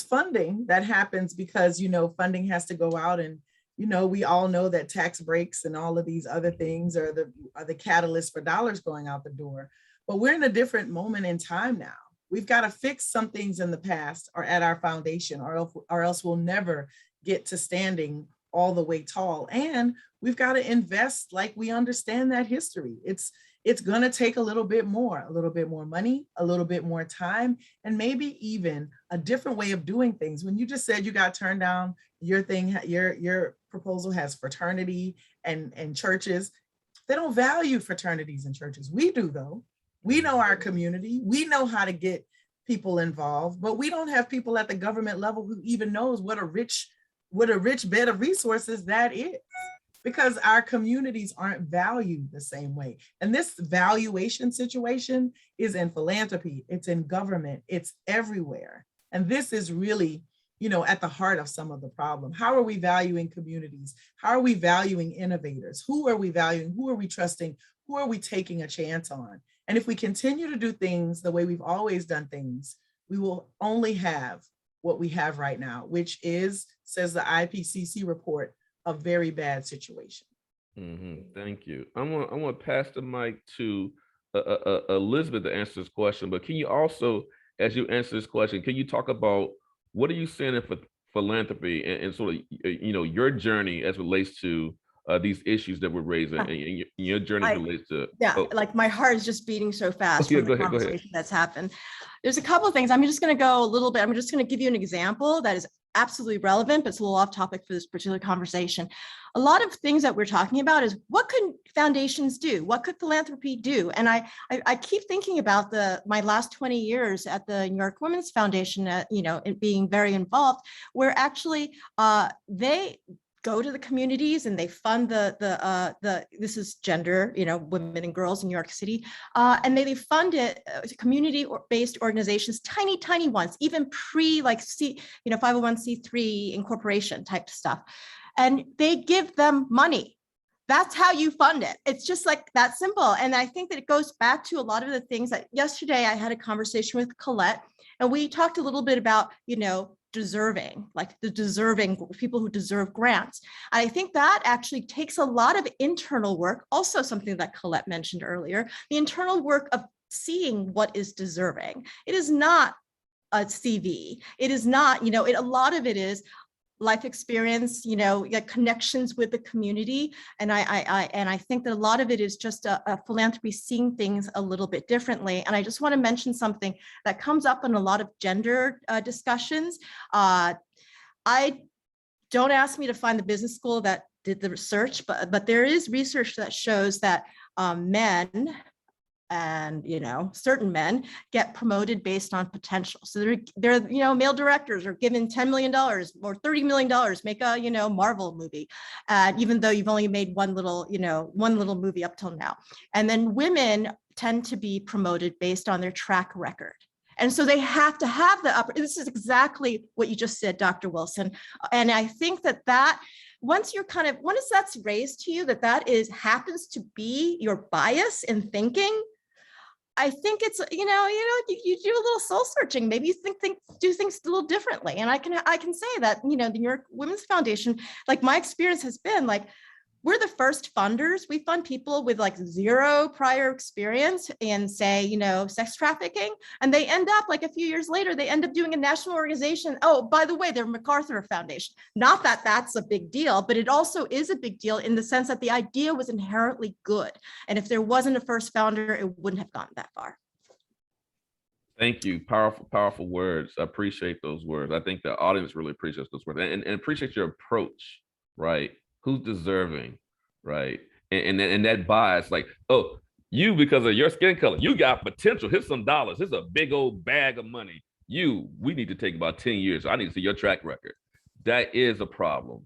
funding that happens because funding has to go out, and we all know that tax breaks and all of these other things are the catalyst for dollars going out the door. But we're in a different moment in time now. We've got to fix some things in the past or at our foundation, or else we'll never get to standing all the way tall. And we've got to invest like we understand that history. It's going to take a little bit more money, a little bit more time, and maybe even a different way of doing things. When you just said you got turned down, your proposal has fraternity and churches. They don't value fraternities and churches. We do, though. We know our community. We know how to get people involved, but we don't have people at the government level who even knows what a rich bed of resources that is, because our communities aren't valued the same way. And this valuation situation is in philanthropy, it's in government, it's everywhere. And this is really, at the heart of some of the problem. How are we valuing communities? How are we valuing innovators? Who are we valuing? Who are we trusting? Who are we taking a chance on? And if we continue to do things the way we've always done things, we will only have what we have right now, which is, says the IPCC report, a very bad situation. Thank you. I want to pass the mic to Elizabeth to answer this question, but can you also, as you answer this question, can you talk about what are you seeing in philanthropy and sort of, your journey as it relates to these issues that we're raising and your journey relates to? Like my heart is just beating so fast from the conversation go ahead. that's happened. There's a couple of things. I'm just going to go a little bit. I'm just going to give you an example that is absolutely relevant, but it's a little off topic for this particular conversation. A lot of things that we're talking about is what could foundations do? What could philanthropy do? And I keep thinking about my last 20 years at the New York Women's Foundation, it being very involved, where actually they go to the communities and they fund this is gender, women and girls in New York City, and they fund it community-based organizations, tiny ones, even pre 501c3 incorporation type stuff, and they give them money. That's how you fund it. It's just like that simple. And I think that it goes back to a lot of the things that yesterday I had a conversation with Colette, and we talked a little bit about, deserving, like the deserving people who deserve grants. I think that actually takes a lot of internal work, also something that Colette mentioned earlier, the internal work of seeing what is deserving. It is not a CV. It is not, a lot of it is life experience, connections with the community. And I think that a lot of it is just a philanthropy seeing things a little bit differently. And I just want to mention something that comes up in a lot of gender discussions. Don't ask me to find the business school that did the research, but there is research that shows that men and certain men get promoted based on potential. So they're male directors are given $10 million or $30 million, make a Marvel movie, even though you've only made one little movie up till now. And then women tend to be promoted based on their track record. And so they have to have this is exactly what you just said, Dr. Wilson. And I think that once that's raised to you, that happens to be your bias in thinking, I think it's, you do a little soul searching. Maybe you do things a little differently. And I can say that, the New York Women's Foundation, like my experience has been like, we're the first funders. We fund people with like zero prior experience in, say, sex trafficking. And they end up like a few years later, they end up doing a national organization. Oh, by the way, they're MacArthur Foundation. Not that that's a big deal, but it also is a big deal in the sense that the idea was inherently good. And if there wasn't a first founder, it wouldn't have gotten that far. Thank you. Powerful words. I appreciate those words. I think the audience really appreciates those words and appreciate your approach, right? Who's deserving, right? And that bias, like, oh, you, because of your skin color, you got potential. Here's some dollars. Here's a big old bag of money. We need to take about 10 years. I need to see your track record. That is a problem.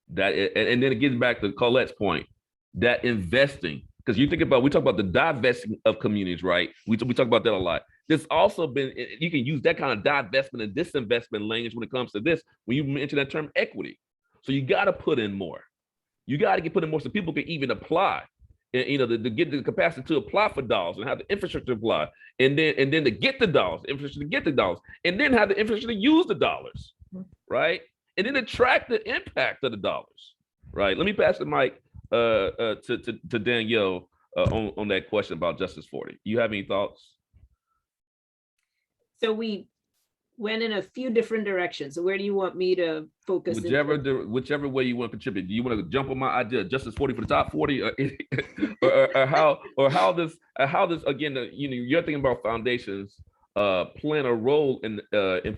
And then it gets back to Colette's point, that investing, because we talk about the divesting of communities, right? We talk about that a lot. There's also been, you can use that kind of divestment and disinvestment language when it comes to this, when you mention that term equity. So you got to put in more. You got to put in more so people can even apply, and to get the capacity to apply for dollars and have the infrastructure to apply, and then to get the dollars, infrastructure to get the dollars, and then have the infrastructure to use the dollars, right? And then attract the impact of the dollars, right? Let me pass the mic to Danielle on that question about Justice 40. You have any thoughts? So we went in a few different directions. So where do you want me to focus? Whichever way you want to contribute. Do you want to jump on my idea, Justice 40 for the top 40, or how this again? You're thinking about foundations playing a role in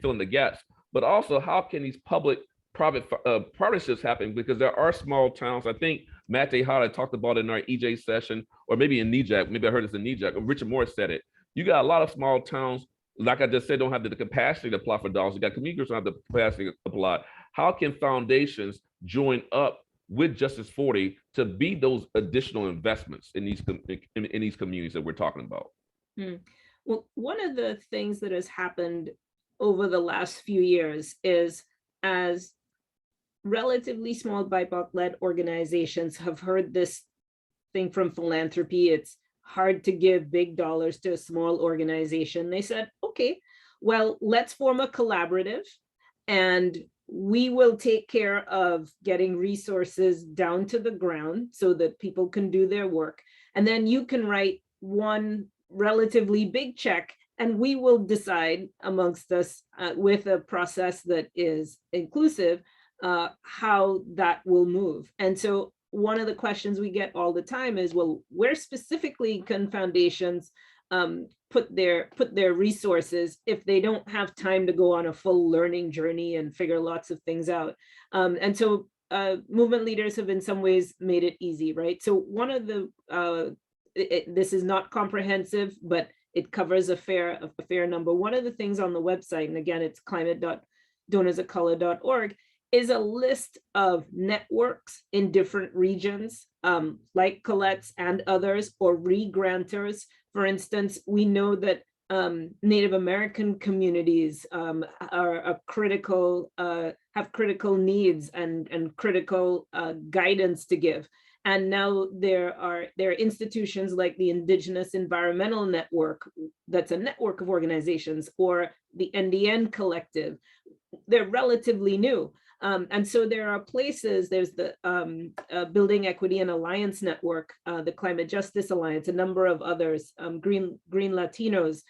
filling the gaps, but also how can these public-private partnerships happen? Because there are small towns. I think Matt Tejada talked about it in our EJ session, or maybe in NEJAC. Maybe I heard this in NEJAC. Or Richard Morris said it. You got a lot of small towns, like I just said, don't have the capacity to apply for dollars. You got communities don't have the capacity to apply. How can foundations join up with Justice 40 to be those additional investments in these communities that we're talking about? Well, one of the things that has happened over the last few years is as relatively small BIPOC-led organizations have heard this thing from philanthropy, it's hard to give big dollars to a small organization. They said, okay, well, let's form a collaborative and we will take care of getting resources down to the ground so that people can do their work. And then you can write one relatively big check and we will decide amongst us with a process that is inclusive, how that will move. And so one of the questions we get all the time is, well, where specifically can foundations put their resources if they don't have time to go on a full learning journey and figure lots of things out? And so movement leaders have in some ways made it easy, right? So one of the, this is not comprehensive, but it covers a fair number. One of the things on the website, and again, it's climate.donorsofcolor.org, is a list of networks in different regions, like Colette's and others, or re-granters. For instance, we know that Native American communities are a critical, have critical needs and critical guidance to give. And now there are institutions like the Indigenous Environmental Network, that's a network of organizations, or the NDN Collective. They're relatively new. And so there are places, there's the Building Equity and Alliance Network, the Climate Justice Alliance, a number of others, Green Latinos,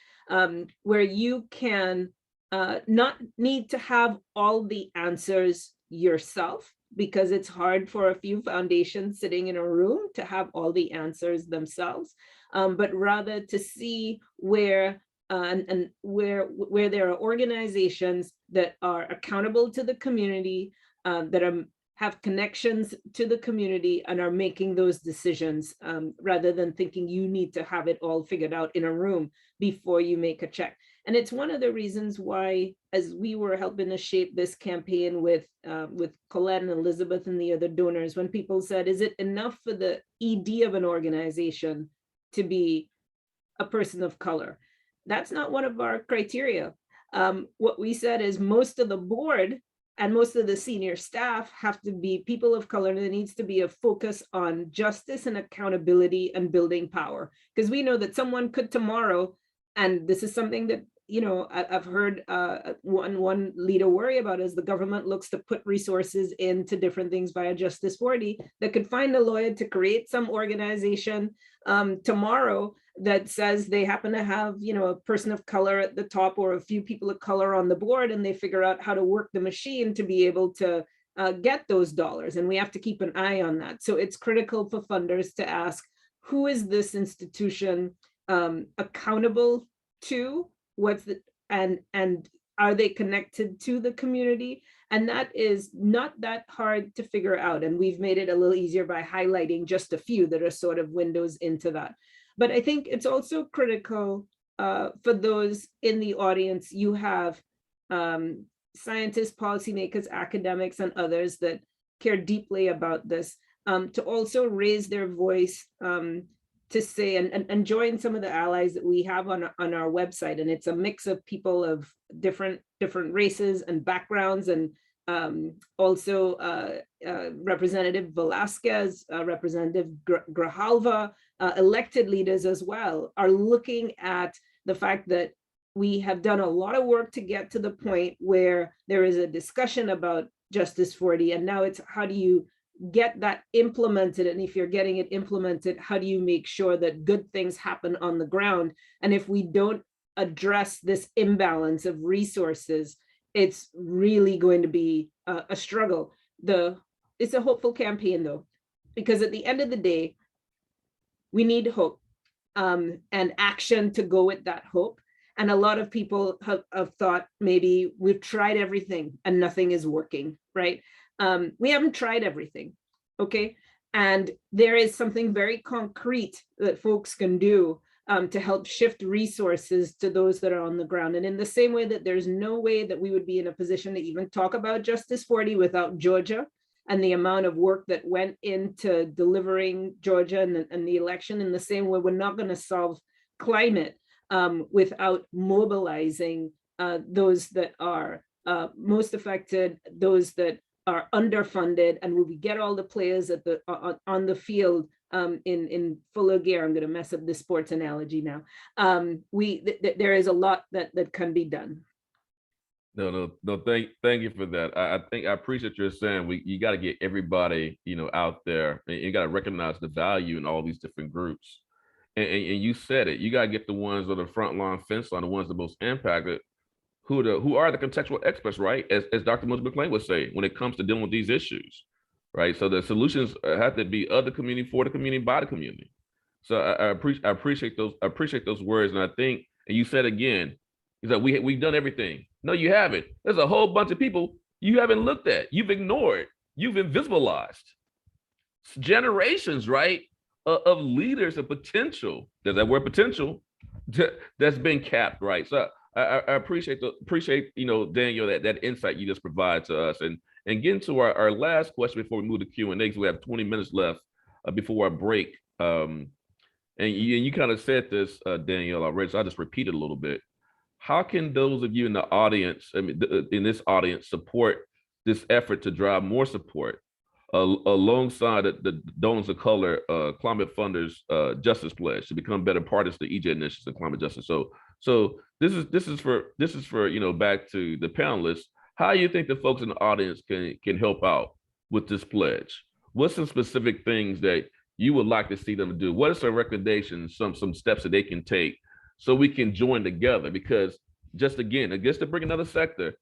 where you can not need to have all the answers yourself, because it's hard for a few foundations sitting in a room to have all the answers themselves, but rather to see where where there are organizations that are accountable to the community, that have connections to the community and are making those decisions, rather than thinking you need to have it all figured out in a room before you make a check. And it's one of the reasons why, as we were helping to shape this campaign with Colette and Elizabeth and the other donors, when people said, is it enough for the ED of an organization to be a person of color? That's not one of our criteria. What we said is most of the board and most of the senior staff have to be people of color, and there needs to be a focus on justice and accountability and building power. Because we know that someone could tomorrow, and this is something that, you know, I've heard one leader worry about, is the government looks to put resources into different things via Justice 40, that could find a lawyer to create some organization tomorrow that says they happen to have, you know, a person of color at the top or a few people of color on the board, and they figure out how to work the machine to be able to get those dollars. And we have to keep an eye on that. So it's critical for funders to ask, who is this institution accountable to? And are they connected to the community? And that is not that hard to figure out. And we've made it a little easier by highlighting just a few that are sort of windows into that. But I think it's also critical for those in the audience. You have scientists, policymakers, academics, and others that care deeply about this, to also raise their voice, to say and join some of the allies that we have on our website. And it's a mix of people of different races and backgrounds, and also Representative Velasquez, Representative Grijalva, elected leaders as well, are looking at the fact that we have done a lot of work to get to the point where there is a discussion about Justice 40, and now it's how do you get that implemented, and if you're getting it implemented, how do you make sure that good things happen on the ground? And if we don't address this imbalance of resources, it's really going to be a struggle. It's a hopeful campaign though, because at the end of the day, we need hope and action to go with that hope. And a lot of people have thought maybe we've tried everything and nothing is working, right? We haven't tried everything, okay? And there is something very concrete that folks can do to help shift resources to those that are on the ground. And in the same way that there's no way that we would be in a position to even talk about Justice 40 without Georgia and the amount of work that went into delivering Georgia and the election, in the same way, we're not going to solve climate without mobilizing those that are most affected, those that are underfunded, and will we get all the players at the on the field in fuller gear? I'm going to mess up the sports analogy now. There is a lot that can be done. No. Thank you for that. I think I appreciate you're saying you got to get everybody, out there, and you got to recognize the value in all these different groups. And you said it. You got to get the ones on the front line, fence line, the ones the most impacted, who are the contextual experts, right? As Dr. Moses McLean would say, when it comes to dealing with these issues, right? So the solutions have to be of the community, for the community, by the community. So I appreciate those words, and I think, and you said again, is that we've done everything. No, you haven't. There's a whole bunch of people you haven't looked at, you've ignored, you've invisibilized. Generations, right, of leaders of potential. There's that word potential that's been capped, right? So I appreciate Danielle, that insight you just provide to us, and getting to our last question before we move to Q&A, because we have 20 minutes left before our break. And you kind of said this, Danielle, already, so I'll just repeat it a little bit. How can those of you in the audience, in this audience, support this effort to drive more support alongside the Donors of Color Climate Funders Justice Pledge to become better parties to EJ initiatives and climate justice? So this is for back to the panelists. How do you think the folks in the audience can help out with this pledge? What's some specific things that you would like to see them do? What are some recommendations, some steps that they can take so we can join together? Because just again, against to bring another sector,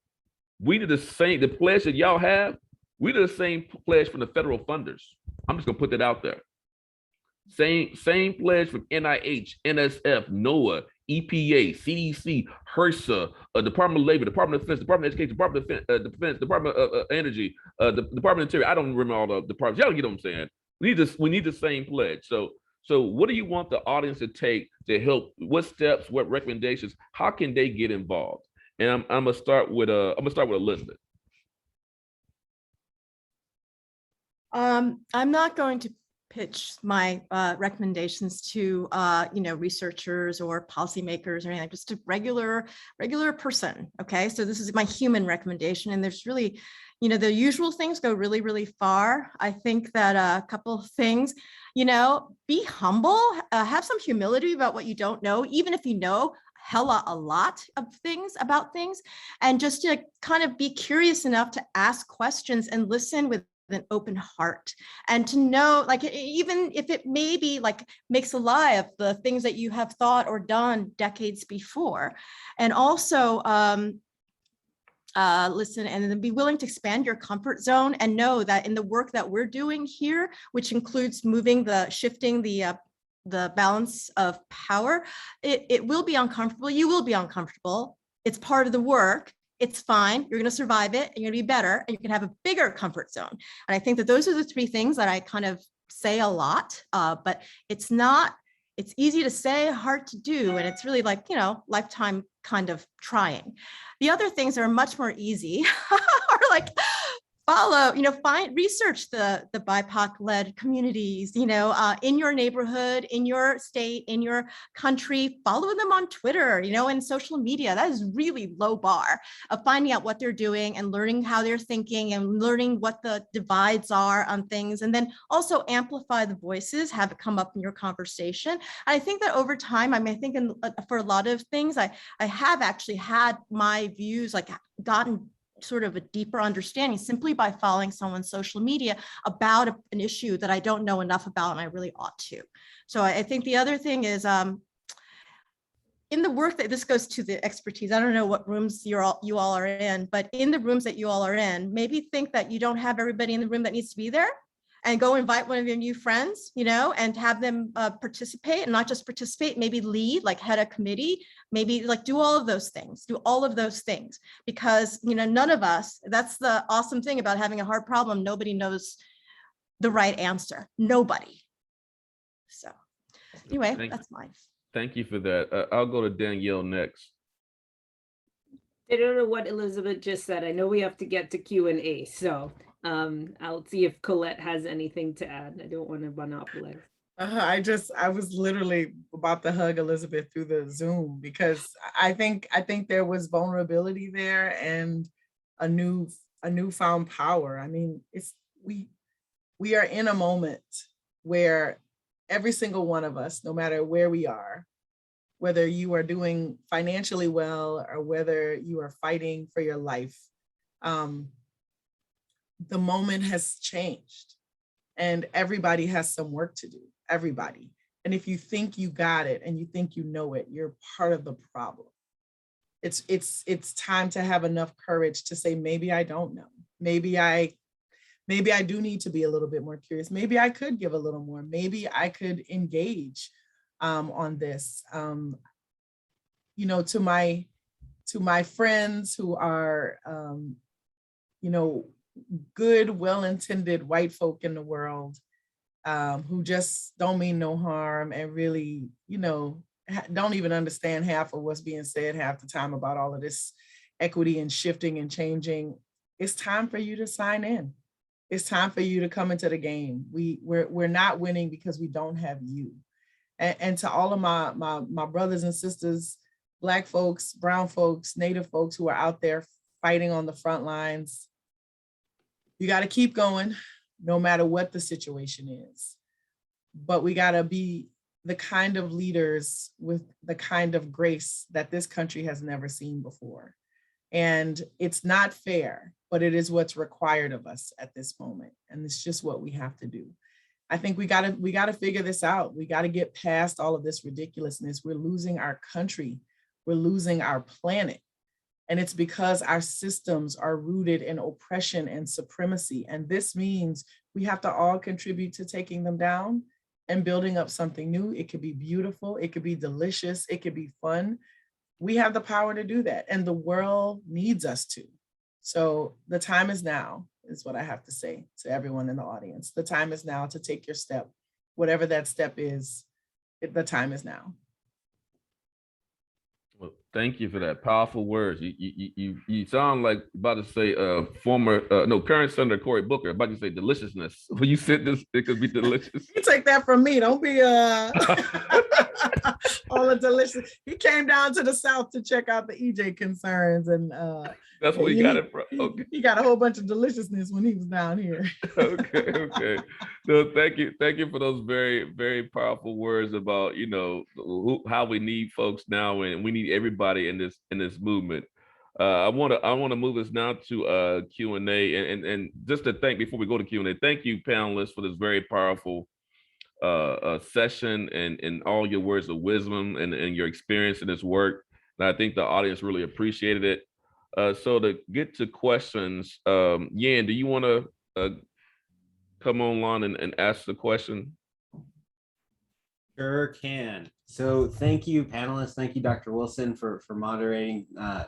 we did the pledge that y'all have, we did the same pledge from the federal funders. I'm just gonna put that out there. Same pledge from NIH, NSF, NOAA, EPA, CDC, HRSA, Department of Labor, Department of Defense, Department of Education, Department of Defense, Department of Energy, the Department of Interior. I don't remember all the departments. Y'all get what I'm saying? We need the same pledge. So what do you want the audience to take to help? What steps, what recommendations, how can they get involved? And I'm gonna start with Elizabeth. I'm not going to pitch my recommendations to researchers or policymakers or anything, just a regular person. Okay, so this is my human recommendation, and there's really, the usual things go really, really far. I think that a couple of things, be humble, have some humility about what you don't know, even if you know a lot of things about things, and just to kind of be curious enough to ask questions and listen with an open heart, and to know, like, even if it maybe like makes a lie of the things that you have thought or done decades before. And also listen, and then be willing to expand your comfort zone, and know that in the work that we're doing here, which includes shifting the balance of power, it will be uncomfortable. You will be uncomfortable. It's part of the work. It's fine. You're going to survive it, and you're going to be better, and you can have a bigger comfort zone. And I think that those are the three things that I kind of say a lot, but it's easy to say, hard to do. And it's really like, lifetime kind of trying. The other things are much more easy are like, research the BIPOC-led communities, in your neighborhood, in your state, in your country. Follow them on Twitter, and social media. That is really low bar of finding out what they're doing and learning how they're thinking and learning what the divides are on things. And then also amplify the voices, have it come up in your conversation. And I think that over time, I think for a lot of things, I have actually had my views gotten sort of a deeper understanding simply by following someone's social media about an issue that I don't know enough about, and I really ought to. So I think the other thing is, in the work that this goes to the expertise, I don't know what rooms you all are in, but in the rooms that you all are in, maybe think that you don't have everybody in the room that needs to be there, and go invite one of your new friends, and have them participate, and not just participate, maybe lead, like head a committee, maybe like do all of those things, because, none of us, that's the awesome thing about having a hard problem. Nobody knows the right answer, nobody. So anyway, that's mine. Thank you for that. I'll go to Danielle next. I don't know what Elizabeth just said. I know we have to get to Q&A, so I'll see if Colette has anything to add. I don't want to monopolize. I was literally about to hug Elizabeth through the Zoom, because I think there was vulnerability there, and a newfound power. I mean, we are in a moment where every single one of us, no matter where we are, whether you are doing financially well or whether you are fighting for your life, the moment has changed and everybody has some work to do, everybody. And if you think you got it and you think you know it, you're part of the problem. It's time to have enough courage to say, maybe I don't know. Maybe I do need to be a little bit more curious. Maybe I could give a little more. Maybe I could engage on this. You know, to my friends who are, you know, good, well-intended white folk in the world, who just don't mean no harm and really, you know, don't even understand half of what's being said half the time about all of this equity and shifting and changing. It's time for you to sign in. It's time for you to come into the game. We're not winning because we don't have you. And to all of my brothers and sisters, Black folks, brown folks, Native folks who are out there fighting on the front lines, you got to keep going no matter what the situation is. But we got to be the kind of leaders with the kind of grace that this country has never seen before. And it's not fair, but it is what's required of us at this moment. And it's just what we have to do. I think we gotta figure this out. We gotta get past all of this ridiculousness. We're losing our country. We're losing our planet. And it's because our systems are rooted in oppression and supremacy. And this means we have to all contribute to taking them down and building up something new. It could be beautiful, it could be delicious, it could be fun. We have the power to do that, and the world needs us to. So the time is now, is what I have to say to everyone in the audience. The time is now to take your step, whatever that step is. The time is now. Well, thank you for that powerful words. You sound like about to say current Senator Cory Booker, about to say deliciousness. When you said this, it could be delicious. You take that from me. Don't be all the delicious. He came down to the South to check out the EJ concerns, and that's where he got it from. Okay. He got a whole bunch of deliciousness when he was down here. Okay. No, thank you for those very, very powerful words about, you know, how we need folks now, and we need everybody in this movement. I want to move us now to Q&A, and just to thank, before we go to Q&A, thank you panelists for this very powerful session and all your words of wisdom and your experience in this work. And I think the audience really appreciated it. So to get to questions, Yan, do you want to come online and ask the question? Sure can. So thank you, panelists. Thank you, Dr. Wilson, for moderating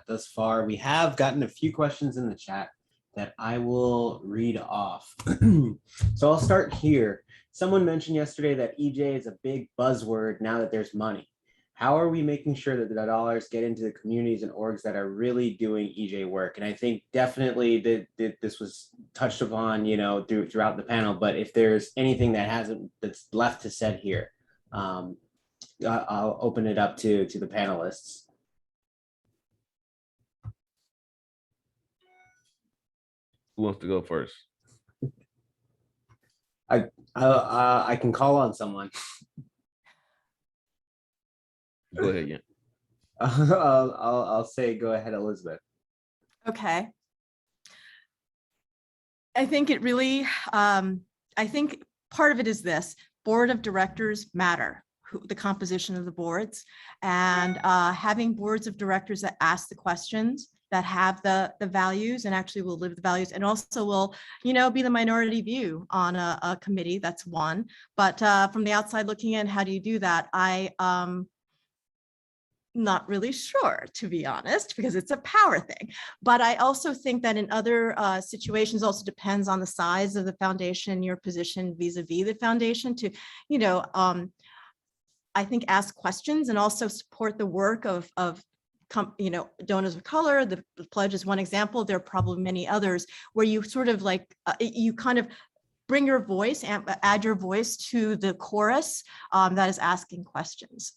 thus far. We have gotten a few questions in the chat that I will read off. So I'll start here. Someone mentioned yesterday that EJ is a big buzzword now that there's money. How are we making sure that the dollars get into the communities and orgs that are really doing EJ work? And I think definitely that this was touched upon, you know, throughout the panel. But if there's anything that's left to said here, I'll open it up to the panelists. Who wants to go first? I can call on someone. Go ahead, yeah. I'll say, go ahead, Elizabeth. Okay. I think it really, I think part of it is this: board of directors matter, the composition of the boards, and having boards of directors that ask the questions, that have the values and actually will live the values, and also will, you know, be the minority view on a committee. That's one. But from the outside looking in, how do you do that? Not really sure, to be honest, because it's a power thing. But I also think that in other situations, also depends on the size of the foundation, your position vis-a-vis the foundation, to, you know, I think ask questions and also support the work of you know, donors of color. The pledge is one example. There are probably many others where you sort of like, you kind of bring your voice and add your voice to the chorus that is asking questions.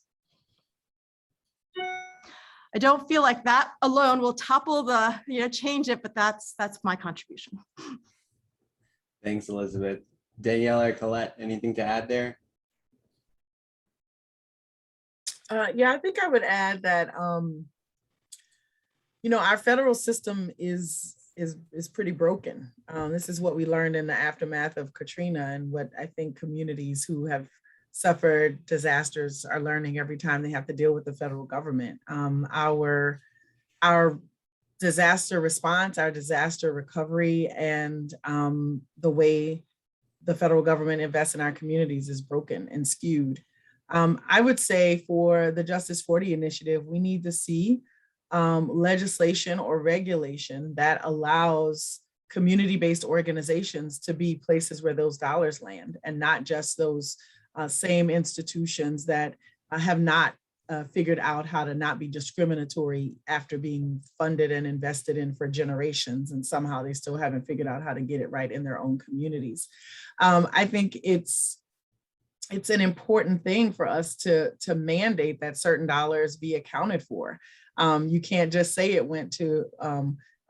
I don't feel like that alone will topple the, change it, but that's my contribution. Thanks, Elizabeth. Danielle or Colette, anything to add there? Yeah, I think I would add that, our federal system is pretty broken. This is what we learned in the aftermath of Katrina, and what I think communities who have suffered disasters are learning every time they have to deal with the federal government. Our disaster response, our disaster recovery, and the way the federal government invests in our communities is broken and skewed. I would say for the Justice 40 initiative, we need to see legislation or regulation that allows community-based organizations to be places where those dollars land, and not just those same institutions that have not figured out how to not be discriminatory after being funded and invested in for generations, and somehow they still haven't figured out how to get it right in their own communities. I think it's an important thing for us to mandate that certain dollars be accounted for. You can't just say it went to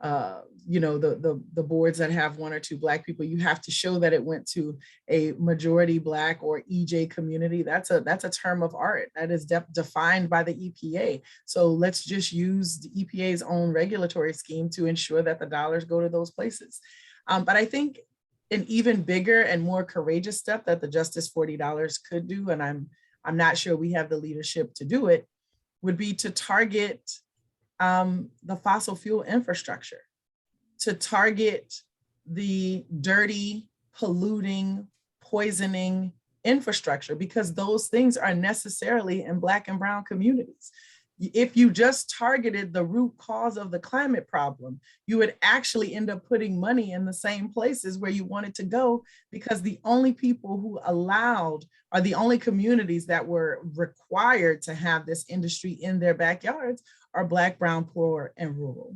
the boards that have 1 or 2 Black people. You have to show that it went to a majority Black or EJ community. That's a term of art that is defined by the EPA. So let's just use the EPA's own regulatory scheme to ensure that the dollars go to those places. But I think an even bigger and more courageous step that the Justice 40 dollars could do, and I'm not sure we have the leadership to do it, would be to target the fossil fuel infrastructure, to target the dirty, polluting, poisoning infrastructure, because those things are necessarily in Black and brown communities. If you just targeted the root cause of the climate problem, you would actually end up putting money in the same places where you want it to go, because the only people who allowed, or the only communities that were required to have this industry in their backyards, are Black, brown, poor, and rural.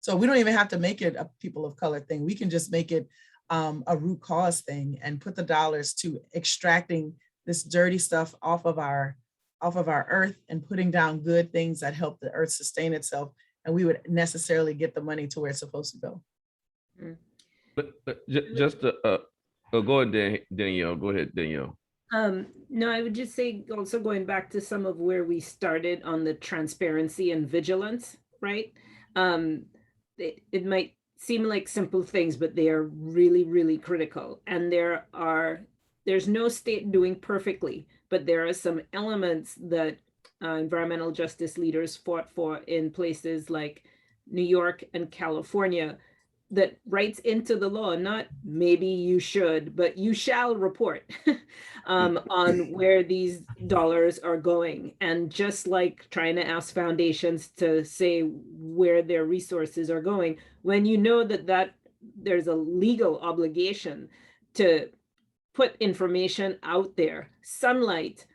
So we don't even have to make it a people of color thing. We can just make it a root cause thing and put the dollars to extracting this dirty stuff off of our earth and putting down good things that help the earth sustain itself. And we would necessarily get the money to where it's supposed to go. But just go ahead, Danielle. Go ahead, Danielle. No, I would just say, also going back to some of where we started on the transparency and vigilance, right? It might seem like simple things, but they are really, really critical. And there's no state doing perfectly, but there are some elements that environmental justice leaders fought for in places like New York and California, that writes into the law, not maybe you should, but you shall report on where these dollars are going. And just like trying to ask foundations to say where their resources are going, when you know that there's a legal obligation to put information out there, Sunlight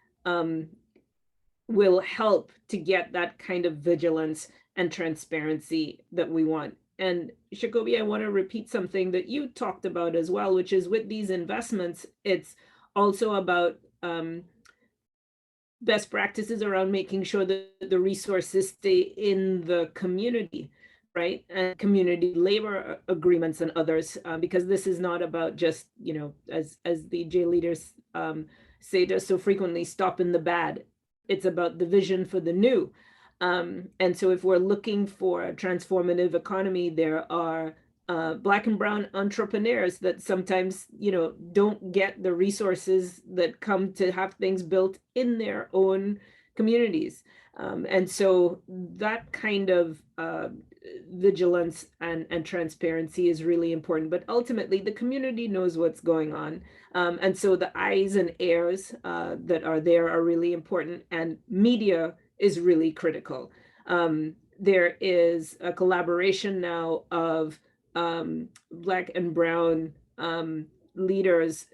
will help to get that kind of vigilance and transparency that we want. And Sacoby, I want to repeat something that you talked about as well, which is with these investments, it's also about best practices around making sure that the resources stay in the community, right? And community labor agreements and others, because this is not about just, as the J leaders say just so frequently, stopping the bad. It's about the vision for the new. And so if we're looking for a transformative economy, there are Black and brown entrepreneurs that sometimes, don't get the resources that come to have things built in their own communities. And so that kind of vigilance and transparency is really important. But ultimately, the community knows what's going on. And so the eyes and ears that are there are really important. And media is really critical. There is a collaboration now of Black and brown leaders,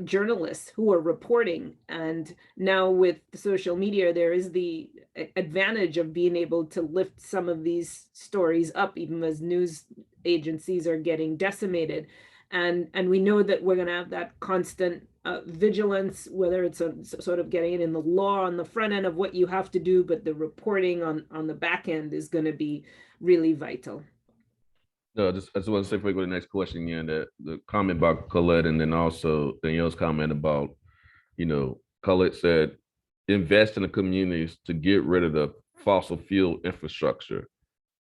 journalists who are reporting. And now with social media, there is the advantage of being able to lift some of these stories up, even as news agencies are getting decimated. And we know that we're going to have that constant vigilance, whether it's a sort of getting it in the law on the front end of what you have to do, but the reporting on the back end is going to be really vital. No, I just want to say before we go to the next question again, that the comment about Colette and then also Danielle's comment about, Colette said, invest in the communities to get rid of the fossil fuel infrastructure.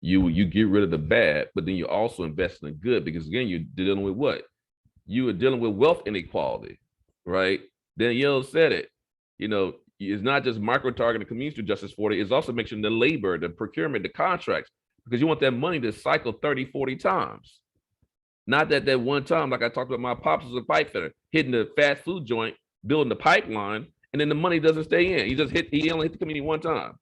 You get rid of the bad, but then you also invest in the good, because again, you're dealing with what? You are dealing with wealth inequality, right? Danielle said it, it's not just micro-targeting communities through Justice 40, it's also making the labor, the procurement, the contracts, because you want that money to cycle 30, 40 times. Not that one time, like I talked about, my pops was a pipe fitter, hitting the fast food joint, building the pipeline, and then the money doesn't stay in. He only hit the community one time.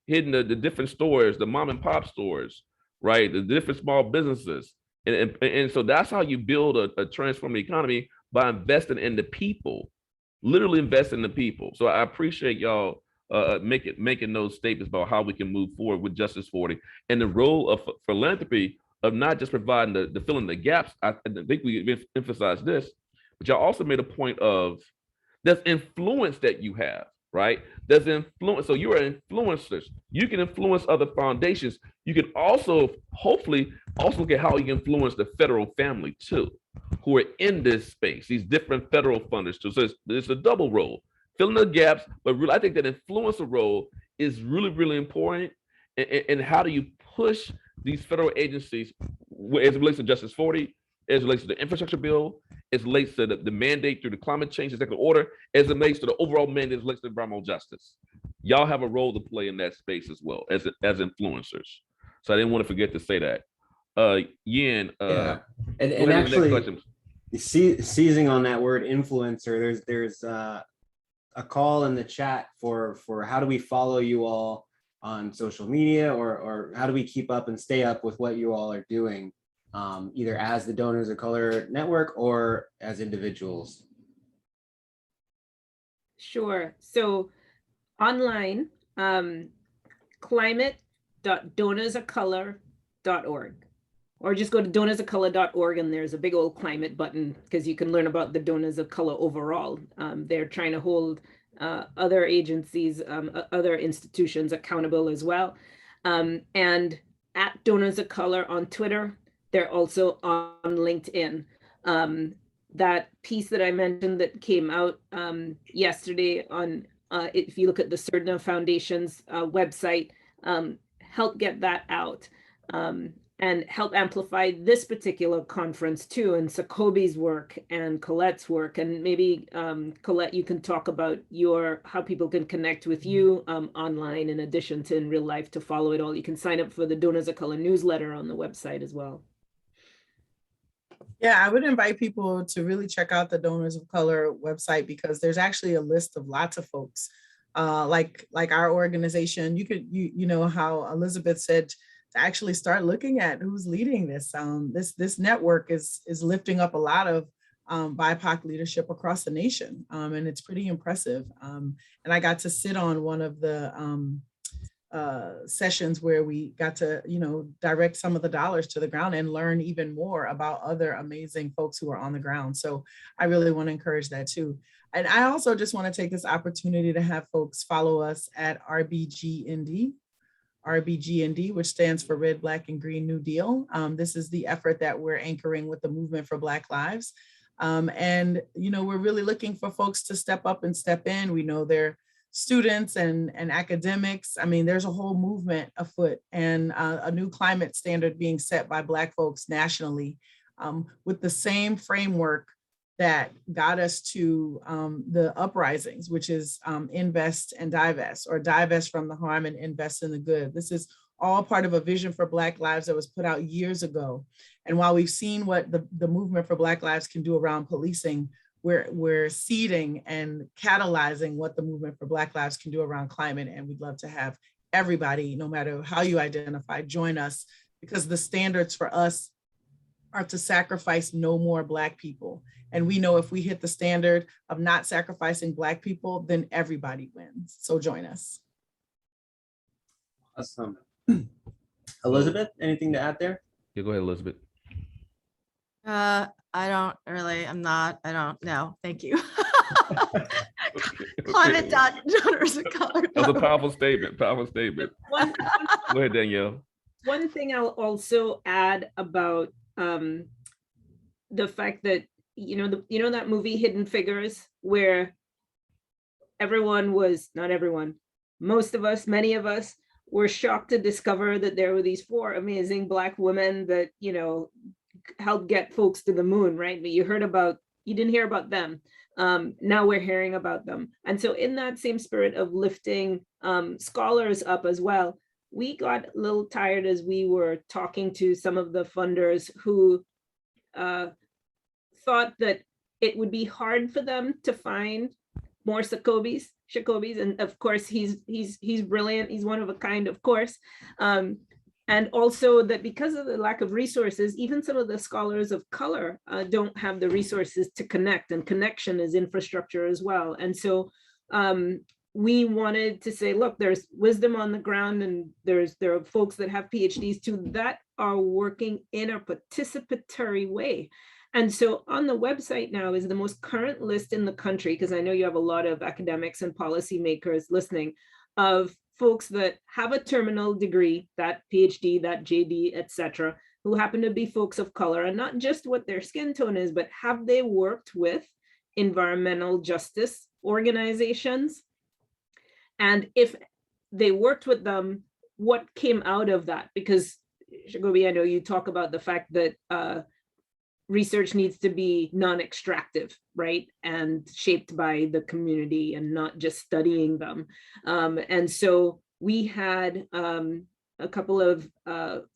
Hitting the different stores, the mom and pop stores, right? The different small businesses. And so that's how you build a transformed economy, by investing in the people, literally invest in the people. So I appreciate y'all making those statements about how we can move forward with Justice 40 and the role of philanthropy, of not just providing the filling the gaps. I think we emphasized this, but y'all also made a point of there's influence that you have, right? There's influence. So you are influencers. You can influence other foundations. You can also hopefully also look at how you influence the federal family too, who are in this space, these different federal funders too. So it's a double role, filling the gaps, but really, I think that influencer role is really, really important. And how do you push these federal agencies as it relates to Justice 40, as it relates to the infrastructure bill, as it relates to the mandate through the climate change executive order, as it relates to the overall mandate, as it relates to environmental justice. Y'all have a role to play in that space as well as influencers. So I didn't want to forget to say that. Yin, yeah. And actually, seizing on that word influencer, there's a call in the chat for how do we follow you all on social media, or how do we keep up and stay up with what you all are doing, either as the Donors of Color Network or as individuals? Sure. So online, climate.donorsofcolor.org, or just go to donorsofcolor.org and there's a big old climate button, because you can learn about the Donors of Color overall. They're trying to hold other agencies, other institutions accountable as well. And at Donors of Color on Twitter, they're also on LinkedIn. That piece that I mentioned that came out yesterday on, if you look at the Surdna Foundation's website, help get that out. And help amplify this particular conference too, and Sacoby's work and Colette's work. And maybe Colette, you can talk about how people can connect with you online, in addition to in real life, to follow it all. You can sign up for the Donors of Color newsletter on the website as well. Yeah, I would invite people to really check out the Donors of Color website, because there's actually a list of lots of folks like our organization. You know how Elizabeth said, to actually start looking at who's leading this. This network is lifting up a lot of BIPOC leadership across the nation, and it's pretty impressive. And I got to sit on one of the sessions where we got to, direct some of the dollars to the ground and learn even more about other amazing folks who are on the ground. So I really want to encourage that too. And I also just want to take this opportunity to have folks follow us at RBGND, which stands for Red, Black, and Green New Deal. This is the effort that we're anchoring with the Movement for Black Lives. And, we're really looking for folks to step up and step in. We know they're students and academics. I mean, there's a whole movement afoot, and a new climate standard being set by Black folks nationally, with the same framework that got us to the uprisings, which is invest and divest, or divest from the harm and invest in the good. This is all part of a vision for Black lives that was put out years ago. And while we've seen what the movement for Black lives can do around policing, we're seeding and catalyzing what the movement for Black lives can do around climate. And we'd love to have everybody, no matter how you identify, join us, because the standards for us are to sacrifice no more Black people. And we know if we hit the standard of not sacrificing Black people, then everybody wins. So join us. Awesome. Elizabeth, anything to add there? Yeah, go ahead, Elizabeth. I don't I'm not, I don't know. Thank you. Climate donors of color. That was a powerful statement. Powerful statement. One, Go ahead, Danielle. one thing I'll also add about the fact that, you know that movie Hidden Figures, where everyone was, not everyone, most of us, many of us were shocked to discover that there were these 4 amazing Black women that, you know, helped get folks to the moon, right? But you didn't hear about them. Now we're hearing about them. And so in that same spirit of lifting scholars up as well, we got a little tired as we were talking to some of the funders who thought that it would be hard for them to find more Sacobys, and of course he's brilliant, he's one of a kind, of course. And also that because of the lack of resources, even some of the scholars of color don't have the resources to connect, and connection is infrastructure as well. And so we wanted to say, look, there's wisdom on the ground, and there are folks that have PhDs too that are working in a participatory way. And so on the website now is the most current list in the country, because I know you have a lot of academics and policymakers listening, of folks that have a terminal degree, that PhD, that JD, etc., who happen to be folks of color, and not just what their skin tone is, but have they worked with environmental justice organizations? And if they worked with them, what came out of that? Because Sacoby, I know you talk about the fact that research needs to be non-extractive, right? And shaped by the community and not just studying them. And so we had a couple of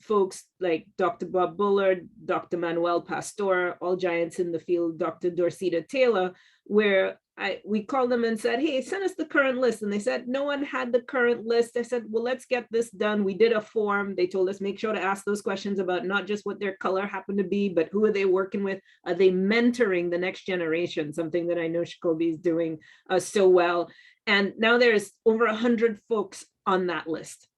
folks like Dr. Bob Bullard, Dr. Manuel Pastor, all giants in the field, Dr. Dorcita Taylor, where we called them and said, hey, send us the current list. And they said, no one had the current list. I said, well, let's get this done. We did a form. They told us, make sure to ask those questions about not just what their color happened to be, but who are they working with? Are they mentoring the next generation? Something that I know Sacoby is doing so well. And now there's over 100 folks on that list.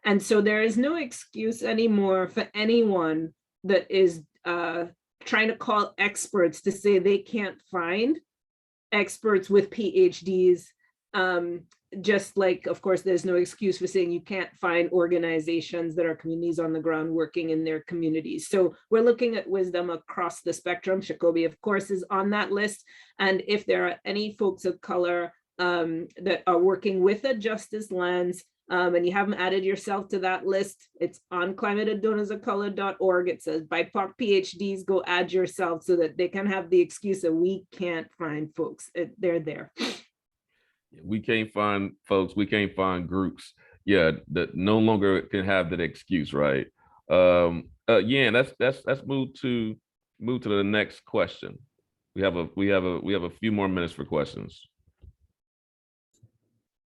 And so there is no excuse anymore for anyone that is trying to call experts to say they can't find experts with PhDs, just like, of course, there's no excuse for saying you can't find organizations that are communities on the ground working in their communities. So we're looking at wisdom across the spectrum. Sacoby, of course, is on that list. And if there are any folks of color that are working with a justice lens, and you haven't added yourself to that list, it's on climatedonorsofcolor.org. It says BIPOC PhDs, go add yourself so that they can have the excuse that we can't find folks. They're there. We can't find folks, we can't find groups. Yeah, that no longer can have that excuse, right? Yeah, let's move to the next question. We have a few more minutes for questions.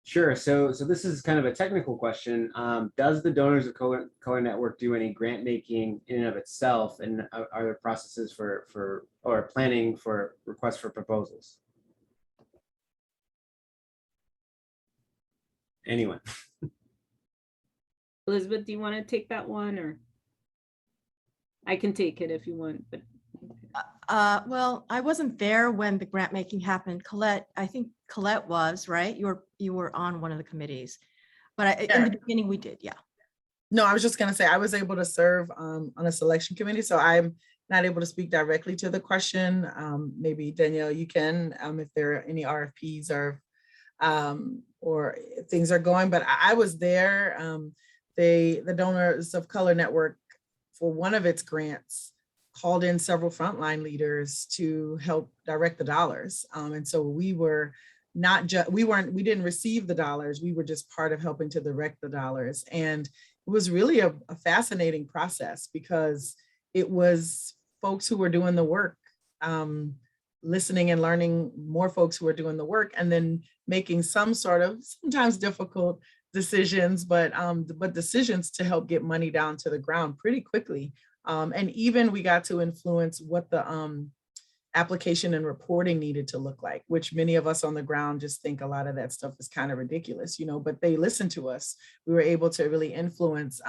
Sure. So this is kind of a technical question. Does the Donors of Color Network do any grant making in and of itself, and are there processes for or planning for requests for proposals? Anyone? Elizabeth, do you want to take that one, or I can take it if you want? But well, I wasn't there when the grant making happened. Colette, I think Colette was, right? You were on one of the committees, but in the beginning we did, yeah. No, I was just gonna say I was able to serve on a selection committee, so I'm not able to speak directly to the question. Maybe Danielle, you can, if there are any RFPs or things are going, but I was there. The Donors of Color Network, for one of its grants, called in several frontline leaders to help direct the dollars. And so we were not just, we didn't receive the dollars, we were just part of helping to direct the dollars. And it was really a fascinating process because it was folks who were doing the work, listening and learning more folks who were doing the work, and then making some sort of sometimes difficult decisions, but decisions to help get money down to the ground pretty quickly. And even we got to influence what the application and reporting needed to look like, which many of us on the ground just think a lot of that stuff is kind of ridiculous, but they listened to us. We were able to really influence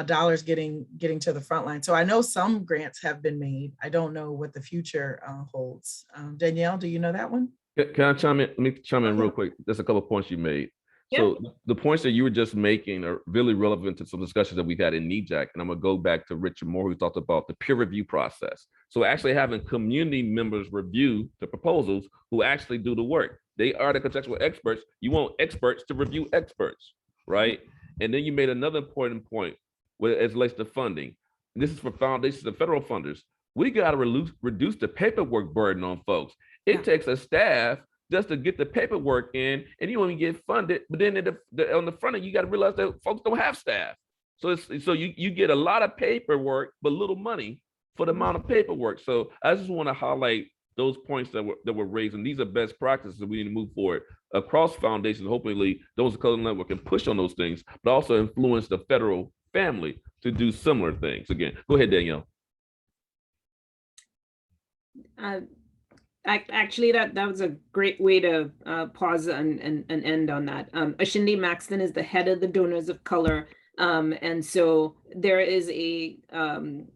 dollars getting to the front line. So I know some grants have been made. I don't know what the future holds. Danielle, do you know that one? Can I chime in? Let me chime in real quick. There's a couple of points you made. Yeah. So the points that you were just making are really relevant to some discussions that we've had in CEEJH. And I'm gonna go back to Richard Moore, who talked about the peer review process. So actually having community members review the proposals who actually do the work. They are the contextual experts. You want experts to review experts, right? And then you made another important point where as relates to funding. This is for foundations and federal funders. We got to reduce the paperwork burden on folks. It takes a staff just to get the paperwork in, and you only get funded. But then on the front end, you got to realize that folks don't have staff. So you get a lot of paperwork, but little money for the amount of paperwork. So I just want to highlight those points that were raised, and these are best practices that we need to move forward across foundations. Hopefully, those of Color Network can push on those things, but also influence the federal family to do similar things. Again, go ahead, Danielle. Actually, that was a great way to pause and end on that. Ashindi Maxton is the head of the Donors of Color. And so there is I'm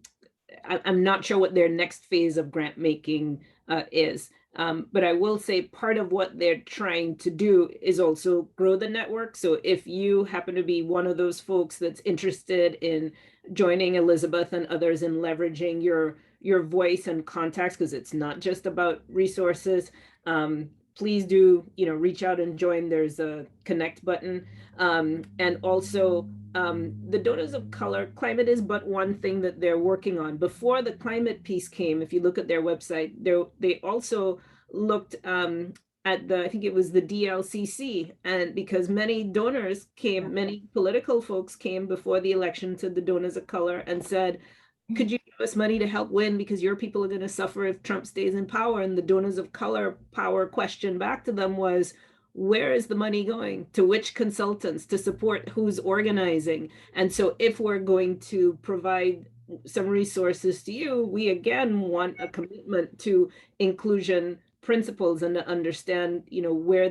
not sure what their next phase of grant making is. But I will say part of what they're trying to do is also grow the network. So if you happen to be one of those folks that's interested in joining Elizabeth and others in leveraging your voice and contacts, because it's not just about resources, please do, reach out and join. There's a connect button. And also the Donors of Color, climate is but one thing that they're working on. Before the climate piece came, if you look at their website, they also looked at I think it was the DLCC, and because many donors came, many political folks came before the election to the Donors of Color and said, could you give us money to help win, because your people are going to suffer if Trump stays in power? And the Donors of Color power question back to them was, where is the money going? To which consultants? To support who's organizing? And so if we're going to provide some resources to you, we again want a commitment to inclusion principles and to understand, where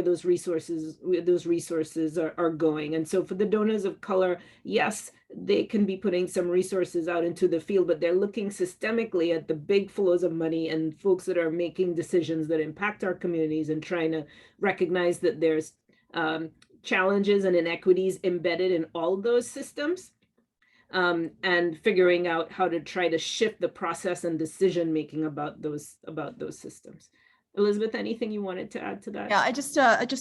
those resources are going. And so for the Donors of Color, yes, they can be putting some resources out into the field, but they're looking systemically at the big flows of money and folks that are making decisions that impact our communities, and trying to recognize that there's challenges and inequities embedded in all those systems. And figuring out how to try to shift the process and decision making about those systems. Elizabeth, anything you wanted to add to that? Yeah, just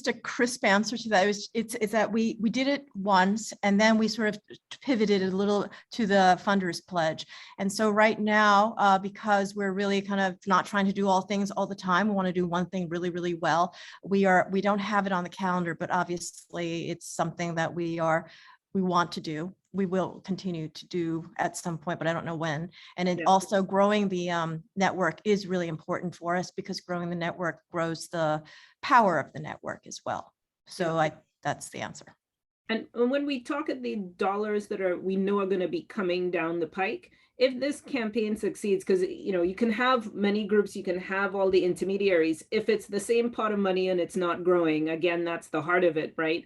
a crisp answer to that. It's that we did it once, and then we sort of pivoted a little to the funders pledge. And so right now, because we're really kind of not trying to do all things all the time, we want to do one thing really, really well. We don't have it on the calendar, but obviously it's something that we want to do. We will continue to do at some point, but I don't know when. And it also growing the network is really important for us, because growing the network grows the power of the network as well. So that's the answer. And when we talk at the dollars that we know are going to be coming down the pike, if this campaign succeeds, because you can have many groups, you can have all the intermediaries. If it's the same pot of money and it's not growing, again, that's the heart of it, right?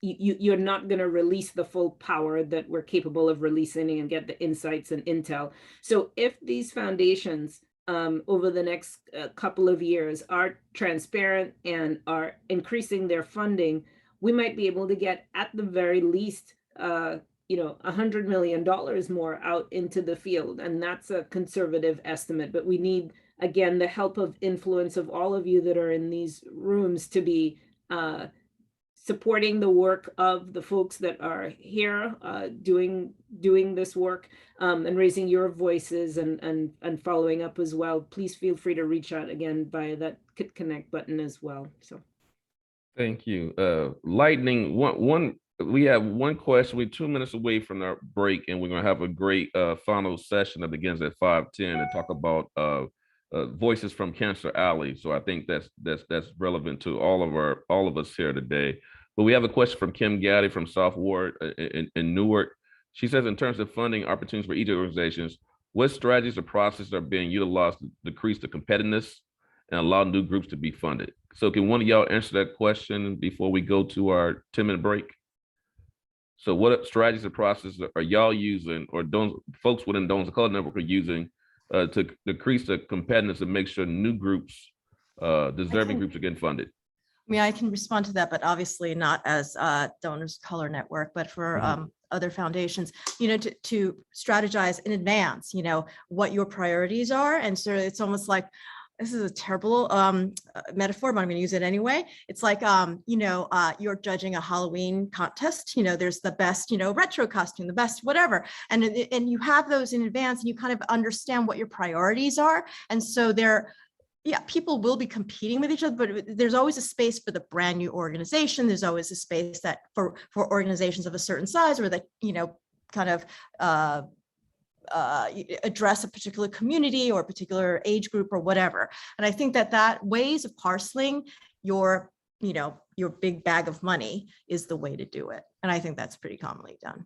You're not going to release the full power that we're capable of releasing and get the insights and intel. So if these foundations over the next couple of years are transparent and are increasing their funding, we might be able to get, at the very least, $100 million more out into the field. And that's a conservative estimate, but we need, again, the help of influence of all of you that are in these rooms to be supporting the work of the folks that are here doing this work, and raising your voices and following up as well. Please feel free to reach out again via that connect button as well. So thank you. Lightning, we have one question. We're 2 minutes away from our break, and we're going to have a great final session that begins at 5:10 to talk about voices from Cancer Alley. So I think that's relevant to all of us here today. But we have a question from Kim Gaddy from South Ward in Newark. She says, in terms of funding opportunities for each organizations, what strategies or processes are being utilized to decrease the competitiveness and allow new groups to be funded? So can one of y'all answer that question before we go to our 10-minute break? So what strategies or processes are y'all using, or folks within Donors of Color Network are using to decrease the competitiveness and make sure new groups, deserving groups are getting funded? I mean, I can respond to that, but obviously not as Donors Color Network, but for other foundations, to strategize in advance, what your priorities are. And so it's almost like, this is a terrible metaphor, but I'm going to use it anyway. It's like, you're judging a Halloween contest. There's the best, retro costume, the best whatever. And you have those in advance and you kind of understand what your priorities are. And so people will be competing with each other, but there's always a space for the brand new organization. There's always a space that for organizations of a certain size or that, kind of address a particular community or a particular age group or whatever. And I think that ways of parceling your big bag of money is the way to do it. And I think that's pretty commonly done.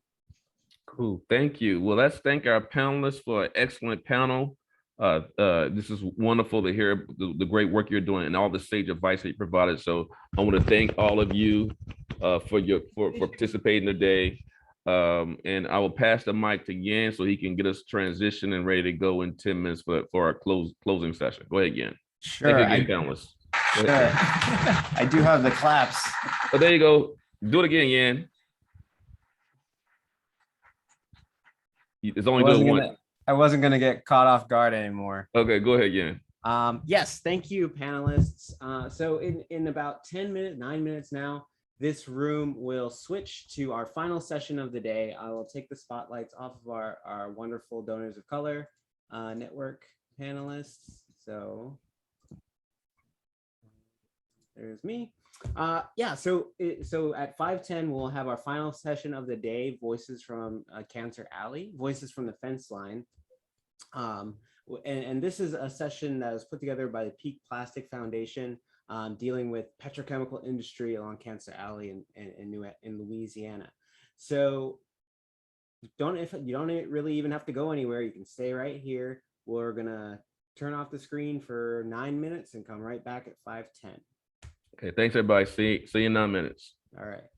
Cool, thank you. Well, let's thank our panelists for an excellent panel. This is wonderful to hear the great work you're doing and all the sage advice that you provided. So I want to thank all of you for participating today. And I will pass the mic to Yan so he can get us transitioned and ready to go in 10 minutes for our closing session. Go ahead, Yan. Sure. Thank you again, panelists. Sure. I do have the claps. Oh, there you go. Do it again, Yan. It's only doing one. I wasn't going to get caught off guard anymore. Okay, go ahead, Yan. Yes, thank you, panelists. So in about 9 minutes now, this room will switch to our final session of the day. I will take the spotlights off of our wonderful Donors of Color Network panelists. So there's me. So at 5:10, we'll have our final session of the day, Voices from Cancer Alley, Voices from the Fence Line. And this is a session that was put together by the Peak Plastic Foundation, dealing with petrochemical industry along Cancer Alley in Louisiana. So you don't really even have to go anywhere. You can stay right here. We're gonna turn off the screen for 9 minutes and come right back at 5:10. Okay, thanks everybody. See you in 9 minutes. All right.